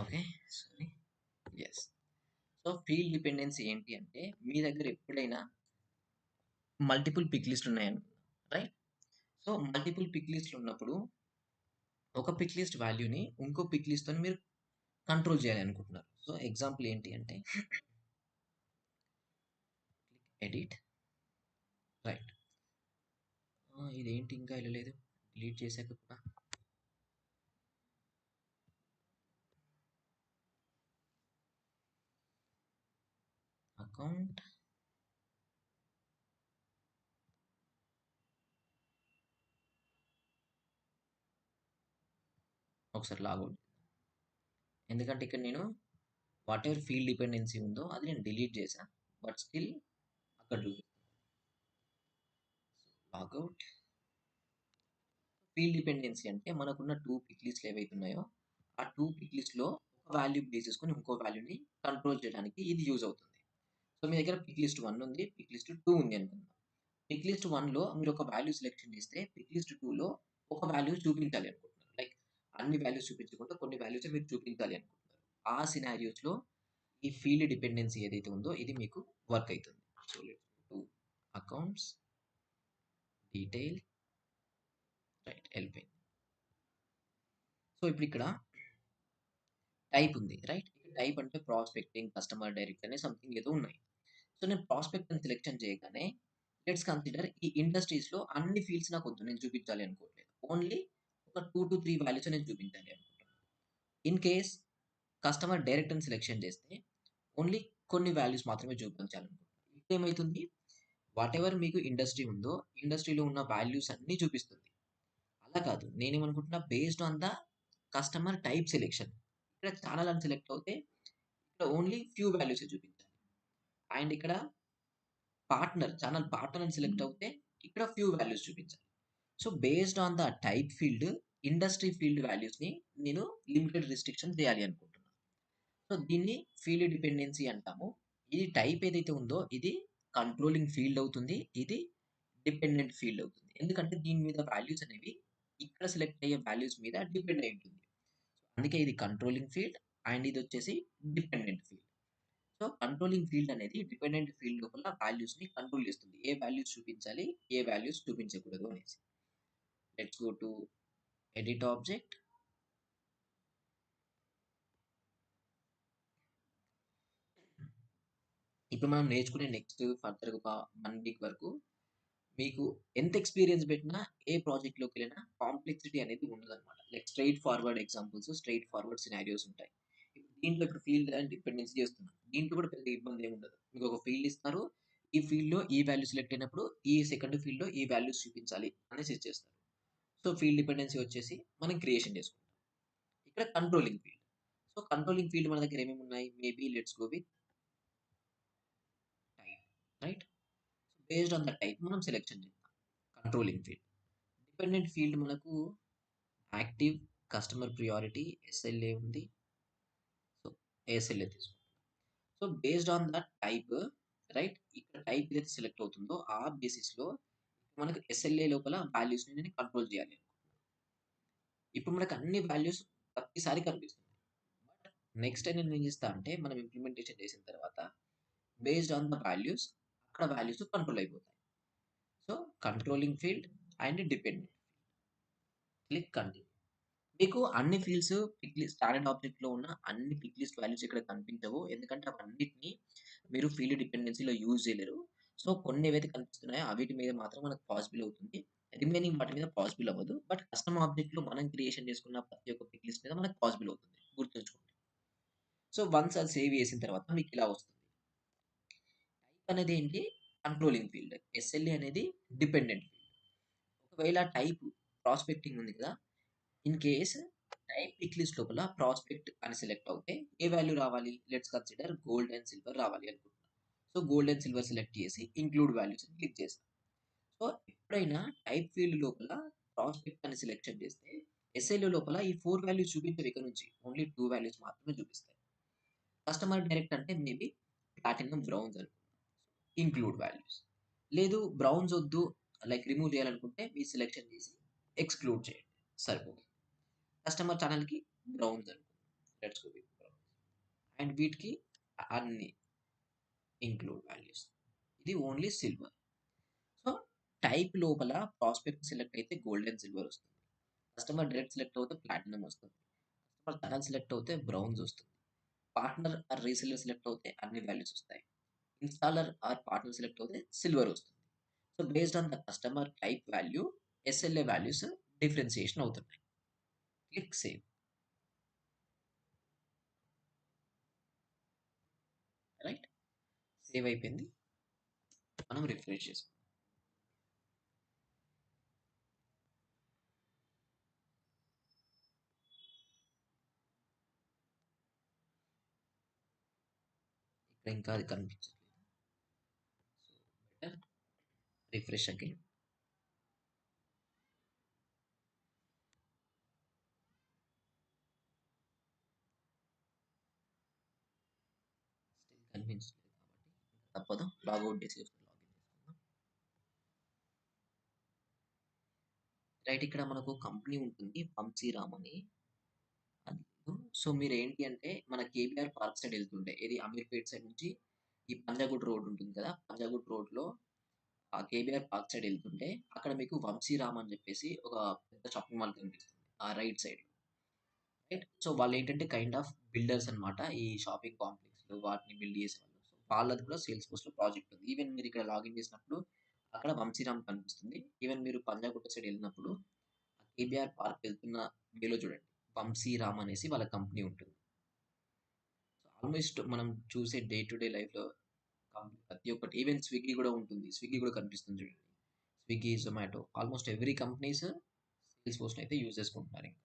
Okay. Sorry. Yes. So, field dependency ఏంటి అంటే మీ దగ్గర ఎప్పుడైనా మల్టిపుల్ పిక్ లిస్ట్‌లు ఉన్నాయనుకుందాం. రైట్? సో, మల్టిపుల్ పిక్ లిస్ట్‌లు ఉన్నప్పుడు ఒక పిక్ లిస్ట్ వాల్యూని ఇంకో పిక్ లిస్ట్‌తోని మీరు కంట్రోల్ చేయాలనుకుంటున్నారు. సో, ఎగ్జాంపుల్ ఏంటి అంటే క్లిక్ ఎడిట్. రైట్. ఇదేంటి ఇంకా ఎళ్ళలేదు. డిలీట్ చేశాక కూడా. అకౌంట్. ఒకసారి లాగౌట్. ఎందుకంటే ఇక్కడ నేను వాట్ ఎవర్ ఫీల్డ్ డిపెండెన్సీ ఉందో అది నేను డిలీట్ చేశా. బట్ స్టిల్ అక్కడ చూపిస్తుంది. So, logout. ఫీల్డ్ డిపెండెన్సీ అంటే మనకున్న 2 పిక్ లిస్ట్‌లు ఏవైతే ఉన్నాయో ఆ 2 పిక్ లిస్ట్‌లో ఒక వాల్యూ బేస్ చేసుకొని ఇంకో వాల్యూని కంట్రోల్ చేయడానికి ఇది యూజ్ అవుతుంది. సో, మీ దగ్గర పిక్ లిస్ట్ 1 ఉంది. పిక్ లిస్ట్ 2 ఉంది అనుకుందాం. పిక్ లిస్ట్ 1లో మీరు ఒక వాల్యూ సెలెక్షన్ చేస్తే పిక్ లిస్ట్ 2లో ఒక వాల్యూ చూపించాలి అనుకుంటున్నారు. లైక్ అన్ని వాల్యూస్ చూపించకుండా కొన్ని వాల్యూసే మీరు చూపించాలి అనుకుంటున్నారు. ఆ సినారియోస్‌లో ఈ ఫీల్డ్ డిపెండెన్సీ ఏదైతే ఉందో ఇది మీకు వర్క్ అయితుంది. So let's go to accounts, detail, right వెళ్ళిపోయింది. సో ఇప్పుడు ఇక్కడ టైప్ ఉంది రైట్. టైప్ అంటే ప్రాస్పెక్టింగ్, కస్టమర్ డైరెక్ట్ అనే సంథింగ్ ఏదో ఉన్నాయి. సో నేను ప్రాస్పెక్ట్ అని సెలెక్షన్ చేయగానే లెట్స్ కన్సిడర్ ఈ ఇండస్ట్రీస్‌లో అన్ని ఫీల్డ్స్ నాకు వద్దు. నేను చూపించాలి అనుకోవట్లేదు. ఓన్లీ ఒక 2-3 వాల్యూస్ నేను చూపించాలి అనుకుంటున్నాను. ఇన్ కేస్ కస్టమర్ డైరెక్ట్ అని సెలెక్షన్ చేస్తే ఓన్లీ కొన్ని వాల్యూస్ మాత్రమే చూపించాలనుకుంటున్నాను. ఇప్పుడు ఏమైతుంది? వాటెవర్ మీకు ఇండస్ట్రీ ఉందో ఇండస్ట్రీలో ఉన్న వాల్యూస్ అన్నీ చూపిస్తుంది. అలా కాదు. నేనేమనుకుంటున్నా based on the customer type selection. ఇక్కడ ఛానల్ అని సెలెక్ట్ అవుతే ఇక్కడ ఓన్లీ ఫ్యూ వాల్యూసే చూపించాలి. అండ్ ఇక్కడ ఛానల్ పార్ట్నర్ అని సెలెక్ట్ అవుతే ఇక్కడ ఫ్యూ వాల్యూస్ చూపించాలి. So based on the type field, industry field వాల్యూస్‌ని నేను లిమిటెడ్ రిస్ట్రిక్షన్ చేయాలి అనుకుంటున్నాను. సో దీన్ని ఫీల్డ్ డిపెండెన్సీ అంటాము. ఇది టైప్ ఏదైతే ఉందో ఇది కంట్రోలింగ్ ఫీల్డ్ అవుతుంది. ఇది డిపెండెంట్ ఫీల్డ్ అవుతుంది. ఎందుకంటే దీని మీద వాల్యూస్ అనేవి ఇక్కడ సెలెక్ట్ అయ్యే వాల్యూస్ మీద డిపెండ్ అయి ఉంటుంది. అందుకే ఇది కంట్రోలింగ్ ఫీల్డ్ అండ్ ఇది వచ్చేసి dependent field. So controlling field అనేది డిపెండెంట్ ఫీల్డ్ లోపల వాల్యూస్‌ని కంట్రోల్ చేస్తుంది. ఏ వాల్యూస్ చూపించాలి, ఏ వాల్యూస్ చూపించకూడదు అనేసి. Let's go to edit object. ఇప్పుడు మనం నేర్చుకునే నెక్స్ట్ ఫర్దర్ ఒక 1 వీక్ వరకు మీకు ఎంత ఎక్స్‌పీరియన్స్ పెట్టినా ఏ ప్రాజెక్ట్‌లోకి వెళ్ళినా కాంప్లెక్సిటీ అనేది ఉండదన్నమాట. Like straight forward examples, straight forward scenarios ఉంటాయి. దీంట్లో ఇప్పుడు ఫీల్డ్ అండ్ డిపెండెన్సీ చేస్తున్నాం. దీంట్లో కూడా పెద్ద ఇబ్బంది ఏమి ఉండదు. మీకు ఒక ఫీల్డ్ ఇస్తారు. ఈ ఫీల్డ్‌లో ఈ వాల్యూ సెలెక్ట్ అయినప్పుడు ఈ సెకండ్ ఫీల్డ్‌లో ఈ వాల్యూస్ చూపించాలి అనేసి ఇచ్చేస్తారు. సో ఫీల్డ్ డిపెండెన్సీ వచ్చేసి మనం క్రియేషన్ చేసుకుంటాం. ఇక్కడ controlling field. So controlling field మన దగ్గర ఏమేమి ఉన్నాయి? Maybe let's go with type right. So based on the type మనం సెలెక్షన్ చేద్దాం. Controlling field. డిపెండెంట్ ఫీల్డ్ మనకు యాక్టివ్, కస్టమర్ ప్రియారిటీ, ఎస్ఎల్ఏ ఉంది. సో ఎస్ఎల్ఏ తీసుకుంటాం. So based on the type right. ఇక్కడ టైప్ ఏదైతే సెలెక్ట్ అవుతుందో ఆ బేసిస్‌లో మనకు ఎస్ఎల్ఏ లోపల వాల్యూస్‌ని నేను కంట్రోల్ చేయాలి అనుకుంటున్నాను. ఇప్పుడు మనకు అన్ని వాల్యూస్ ప్రతిసారి కనిపిస్తున్నాయి. బట్ నెక్స్ట్ టైం నేను ఏం చేస్తా అంటే మనం ఇంప్లిమెంటేషన్ చేసిన తర్వాత బేస్డ్ ఆన్ ద వాల్యూస్ అక్కడ వాల్యూస్ కంట్రోల్ అయిపోతాయి. So controlling field and dependent. Click continue. మీకు అన్ని ఫీల్డ్స్ పిక్ లిస్ట్ స్టాండర్డ్ ఆబ్జెక్ట్‌లో ఉన్న అన్ని పిక్ లిస్ట్ వాల్యూస్ ఇక్కడ కనిపించవు. ఎందుకంటే అవన్నిటిని మీరు ఫీల్డ్ డిపెండెన్సీలో యూజ్ చేయలేరు. సో కొన్ని ఏవైతే కనిపిస్తున్నాయో అవిటి మీద మాత్రం మనకు పాసిబుల్ అవుతుంది. రిమైనింగ్ వాటి మీద పాసిబుల్ అవ్వదు. బట్ కస్టమ్ ఆబ్జెక్ట్‌లో మనం క్రియేషన్ చేసుకున్న ప్రతి ఒక్క పిక్ లిస్ట్ మీద మనకు పాసిబుల్ అవుతుంది. గుర్తుంచుకోండి. సో వన్స్ అది సేవ్ చేసిన తర్వాత మీకు ఇలా వస్తుంది. టైప్ అనేది ఏంటి? Controlling field. ఎస్ఎల్ఏ అనేది డిపెండెంట్ ఫీల్డ్. ఒకవేళ టైప్ ప్రాస్పెక్టింగ్ ఉంది కదా! In case type pick list లోపల ప్రాస్పెక్ట్ అని సెలెక్ట్ అవుతే ఏ వాల్యూ రావాలి? Let's consider gold and silver రావాలి అనుకుంటున్నా. So gold and silver select చేసి ఇంక్లూడ్ వాల్యూస్ అని క్లిక్ చేస్తా. సో ఎప్పుడైనా టైప్ ఫీల్డ్ లోపల ప్రాస్పెక్ట్ అని సెలెక్షన్ చేస్తే ఎస్ఎల్ఏ లోపల ఈ 4 వాల్యూస్ చూపించవు ఇక నుంచి. ఓన్లీ 2 వాల్యూస్ మాత్రమే చూపిస్తాయి. కస్టమర్ డైరెక్ట్ అంటే మేబీ ప్లాటినం, బ్రౌన్స్ అనుకుందాం. Include values. లేదు బ్రౌన్స్ వద్దు లైక్ రిమూవ్ చేయాలనుకుంటే మీ సెలెక్షన్ చేసి ఎక్స్‌క్లూడ్ చేయండి. సరిపోతుంది. కస్టమర్ ఛానెల్‌కి బ్రౌన్స్ అనుకుందాం. Let's go with browns. And వీటికి అన్ని ఇంక్లూడ్ వాల్యూస్. ఇది ఓన్లీ సిల్వర్. సో టైప్ లోపల ప్రాస్పెక్ట్ సెలెక్ట్ అయితే గోల్డ్ అండ్ సిల్వర్ వస్తుంది. కస్టమర్ డైరెక్ట్ సెలెక్ట్ అవుతే ప్లాటినం వస్తుంది. కస్టమర్ ఛానెల్ సెలెక్ట్ అవుతే బ్రౌన్స్ వస్తుంది. పార్ట్నర్ ఆర్ రీసెల్లర్ సెలెక్ట్ అవుతే అన్ని వాల్యూస్ వస్తాయి. ఇన్‌స్టాలర్ ఆర్ పార్ట్నర్ సెలెక్ట్ అవుతే సిల్వర్ వస్తుంది. So based on the customer type value SLA values differentiation అవుతున్నాయి. Click save. రైట్. సేవ్ అయిపోయింది. మనం రిఫ్రెష్ చేసుకుందాం. ఇక్కడ ఇంకా అది కనిపించట్లేదు. So better refresh again. Still కనిపించట్లేదు కాబట్టి తప్పదు. లాగౌట్ చేసి లాగిన్ చేసుకుందాం. రైట్. ఇక్కడ మనకు కంపెనీ ఉంటుంది వంశీరామ్ అని. అది సో మీరేంటి అంటే మన కేబీఆర్ పార్క్ సైడ్ వెళ్తుండే ఇది అమీర్పేట్ సైడ్ నుంచి ఈ పంజాగుట్ రోడ్ ఉంటుంది కదా! పంజాగుట్ రోడ్‌లో ఆ కేబీఆర్ పార్క్ సైడ్ వెళ్తుంటే అక్కడ మీకు వంశీరామ్ అని చెప్పేసి ఒక పెద్ద షాపింగ్ మాల్ కనిపిస్తుంది. ఆ రైట్ సైడ్‌లో. రైట్. సో వాళ్ళేంటంటే కైండ్ ఆఫ్ బిల్డర్స్ అన్నమాట. ఈ షాపింగ్ కాంప్లెక్స్‌లు వాటిని బిల్డ్ చేసేవాళ్ళు. సో వాళ్ళది కూడా సేల్స్‌ఫోర్స్‌లో ప్రాజెక్ట్ ఉంది. ఈవెన్ మీరు ఇక్కడ లాగిన్ చేసినప్పుడు అక్కడ వంశీరామ్ కనిపిస్తుంది. ఈవెన్ మీరు పంజాగుట్ట సైడ్ వెళ్ళినప్పుడు కేబీఆర్ పార్క్ వెళ్తున్న వేలో చూడండి. వంశీరామ్ అనేసి వాళ్ళ కంపెనీ ఉంటుంది. సో ఆల్మోస్ట్ మనం చూసే డే టు డే లైఫ్‌లో ప్రతి ఒక్కటి ఈవెన్ స్విగ్గీ కూడా ఉంటుంది. స్విగ్గీ కూడా కనిపిస్తుంది చూడండి. Swiggy, Zomato almost every companies సేల్స్‌ఫోర్స్‌ని అయితే యూజ్ చేసుకుంటున్నారు ఇంకా.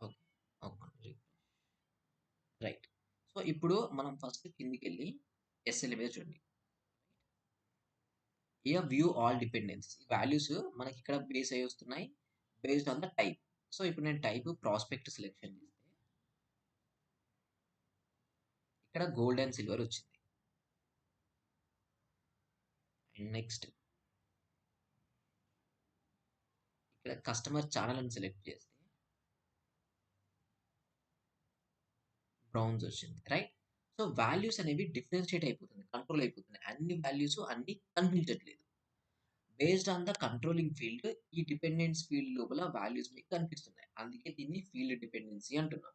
ఓకే. ఓకే. రైట్. సో ఇప్పుడు మనం ఫస్ట్ కిందికెళ్ళి ఎస్ఎల్ఏ మీద చూడండి. Here view all dependencies. Values మనకి ఇక్కడ బేస్ అయ్యి వస్తున్నాయి based on the type. So ఇప్పుడు నేను టైప్ ప్రాస్పెక్ట్ సెలెక్షన్ చేస్తే ఇక్కడ గోల్డ్ అండ్ సిల్వర్ వచ్చింది. అండ్ నెక్స్ట్ ఇక్కడ కస్టమర్ ఛానల్ అని సెలెక్ట్ చేస్తే బ్రౌన్స్ వచ్చింది. రైట్. సో వాల్యూస్ అనేవి డిఫరెన్షియేట్ అయిపోతుంది, కంట్రోల్ అయిపోతుంది. అన్ని వాల్యూస్ అన్ని కనిపించట్లేదు. Based on the controlling field ఈ డిపెండెన్స్ ఫీల్డ్ లోపల వాల్యూస్ మీకు కనిపిస్తున్నాయి. అందుకే దీన్ని ఫీల్డ్ డిపెండెన్సీ అంటున్నాం.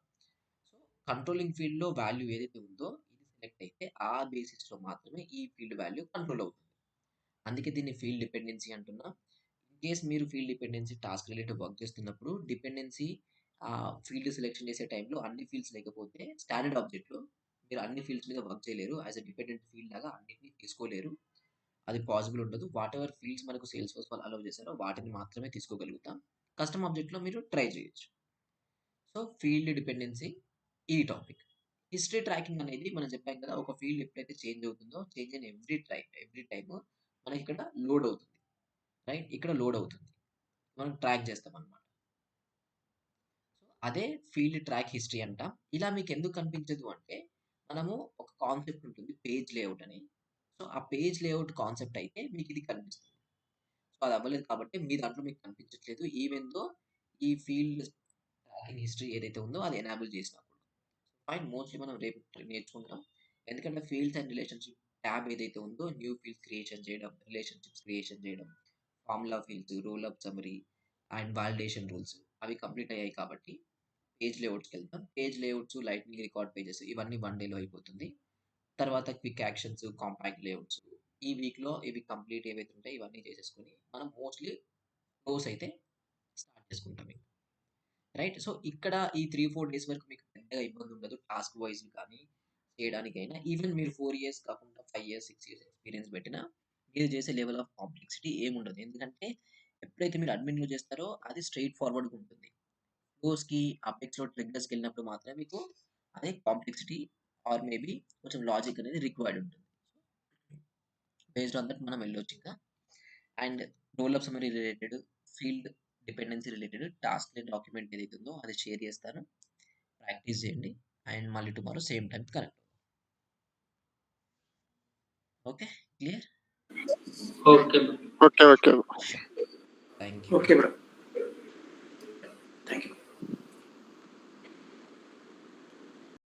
సో కంట్రోలింగ్ ఫీల్డ్‌లో వాల్యూ ఏదైతే ఉందో ఇది సెలెక్ట్ అయితే ఆ బేసిస్‌లో మాత్రమే ఈ ఫీల్డ్ వాల్యూ కంట్రోల్ అవుతుంది. అందుకే దీన్ని ఫీల్డ్ డిపెండెన్సీ అంటున్నాం. ఇన్ కేస్ మీరు field dependency task related work చేస్తున్నప్పుడు డిపెండెన్సీ ఫీల్డ్ సెలెక్షన్ చేసే టైంలో అన్ని ఫీల్డ్స్ లేకపోతే స్టాండర్డ్ ఆబ్జెక్ట్‌లో మీరు అన్ని ఫీల్డ్స్ మీద వర్క్ చేయలేరు. యాస్ ఎ డిపెండెంట్ ఫీల్డ్ లాగా అన్నిటిని తీసుకోలేరు. అది పాసిబుల్ ఉండదు. వాటెవర్ ఫీల్డ్స్ మనకు సేల్స్‌ఫోర్స్ వాళ్ళు అలౌ చేశారో వాటిని మాత్రమే తీసుకోగలుగుతాం. కస్టమ్ ఆబ్జెక్ట్‌లో మీరు ట్రై చేయొచ్చు. సో ఫీల్డ్ డిపెండెన్సీ ఈ టాపిక్. హిస్టరీ ట్రాకింగ్ అనేది మనం చెప్పాం కదా! ఒక ఫీల్డ్ ఎప్పుడైతే చేంజ్ అవుతుందో చేంజ్ అయిన ఎవ్రీ టైమ్ మనకి ఇక్కడ లోడ్ అవుతుంది. రైట్. ఇక్కడ లోడ్ అవుతుంది. మనం ట్రాక్ చేస్తామన్నమాట. సో అదే ఫీల్డ్ ట్రాక్ హిస్టరీ అంటాం. ఇలా మీకు ఎందుకు కనిపించదు అంటే మనము ఒక కాన్సెప్ట్ ఉంటుంది పేజ్ లేఅవుట్ అని. సో ఆ పేజ్ లేఅవుట్ కాన్సెప్ట్ అయితే మీకు ఇది కనిపిస్తుంది. సో అది అవ్వలేదు కాబట్టి మీ దాంట్లో మీకు కనిపించట్లేదు. ఈవెన్ దో ఈ ఫీల్డ్ ట్రాకింగ్ హిస్టరీ ఏదైతే ఉందో అది ఎనేబుల్ చేసినా కూడా. ఫైన్. మోస్ట్‌లీ మనం రేపు నేర్చుకుంటాం. ఎందుకంటే ఫీల్డ్స్ అండ్ రిలేషన్‌షిప్ ట్యాబ్ ఏదైతే ఉందో న్యూ ఫీల్డ్స్ క్రియేషన్ చేయడం, రిలేషన్‌షిప్స్ క్రియేషన్ చేయడం, formula fields, roll up summary and validation rules అవి కంప్లీట్ అయ్యాయి కాబట్టి పేజ్ లేఅవుట్స్‌కెళ్తాం. Page layouts, lightning record pages ఇవన్నీ 1 డేలో అయిపోతుంది. తర్వాత క్విక్ యాక్షన్స్, కాంపాక్ట్ లేఅవుట్స్ ఈ వీక్‌లో ఇవి కంప్లీట్ ఏవైతే ఉంటాయో ఇవన్నీ చేసేసుకొని మనం మోస్ట్‌లీ ఫ్లోస్ అయితే స్టార్ట్ చేసుకుంటాం ఇంక. రైట్. సో ఇక్కడ ఈ 3, 4 డేస్ వరకు మీకు పెద్దగా ఇబ్బంది ఉండదు. టాస్క్ వైస్ కానీ చేయడానికైనా ఈవెన్ మీరు 4 ఇయర్స్ కాకుండా 5 ఇయర్స్, 6 ఇయర్స్ ఎక్స్‌పీరియన్స్ పెట్టినా మీరు చేసే లెవెల్ ఆఫ్ కాంప్లెక్సిటీ ఏముండదు. ఎందుకంటే ఎప్పుడైతే మీరు అడ్మిన్‌లో చేస్తారో అది స్ట్రెయిట్ ఫార్వర్డ్‌గా ఉంటుంది. ఫ్లోస్‌కి, అపెక్స్‌లో ట్రిగ్గర్స్‌కెళ్ళినప్పుడు మాత్రమే మీకు అదే కాంప్లెక్సిటీ ఆర్ మేబీ కొంచెం లాజిక్ అనేది రిక్వైర్డ్ ఉంటుంది. బేస్డ్ ఆన్ దట్ మనం వెళ్ళొచ్చు ఇంకా. And role up summary related, field dependency related task document ఏదైతే ఉందో అది షేర్ చేస్తాను. ప్రాక్టీస్ చేయండి. అండ్ మళ్ళీ టుమారో సేమ్ టైంకి కనెక్ట్ అవుదాం. Okay. Clear?
Okay.
Okay. Okay.
Thank you.
Okay bro.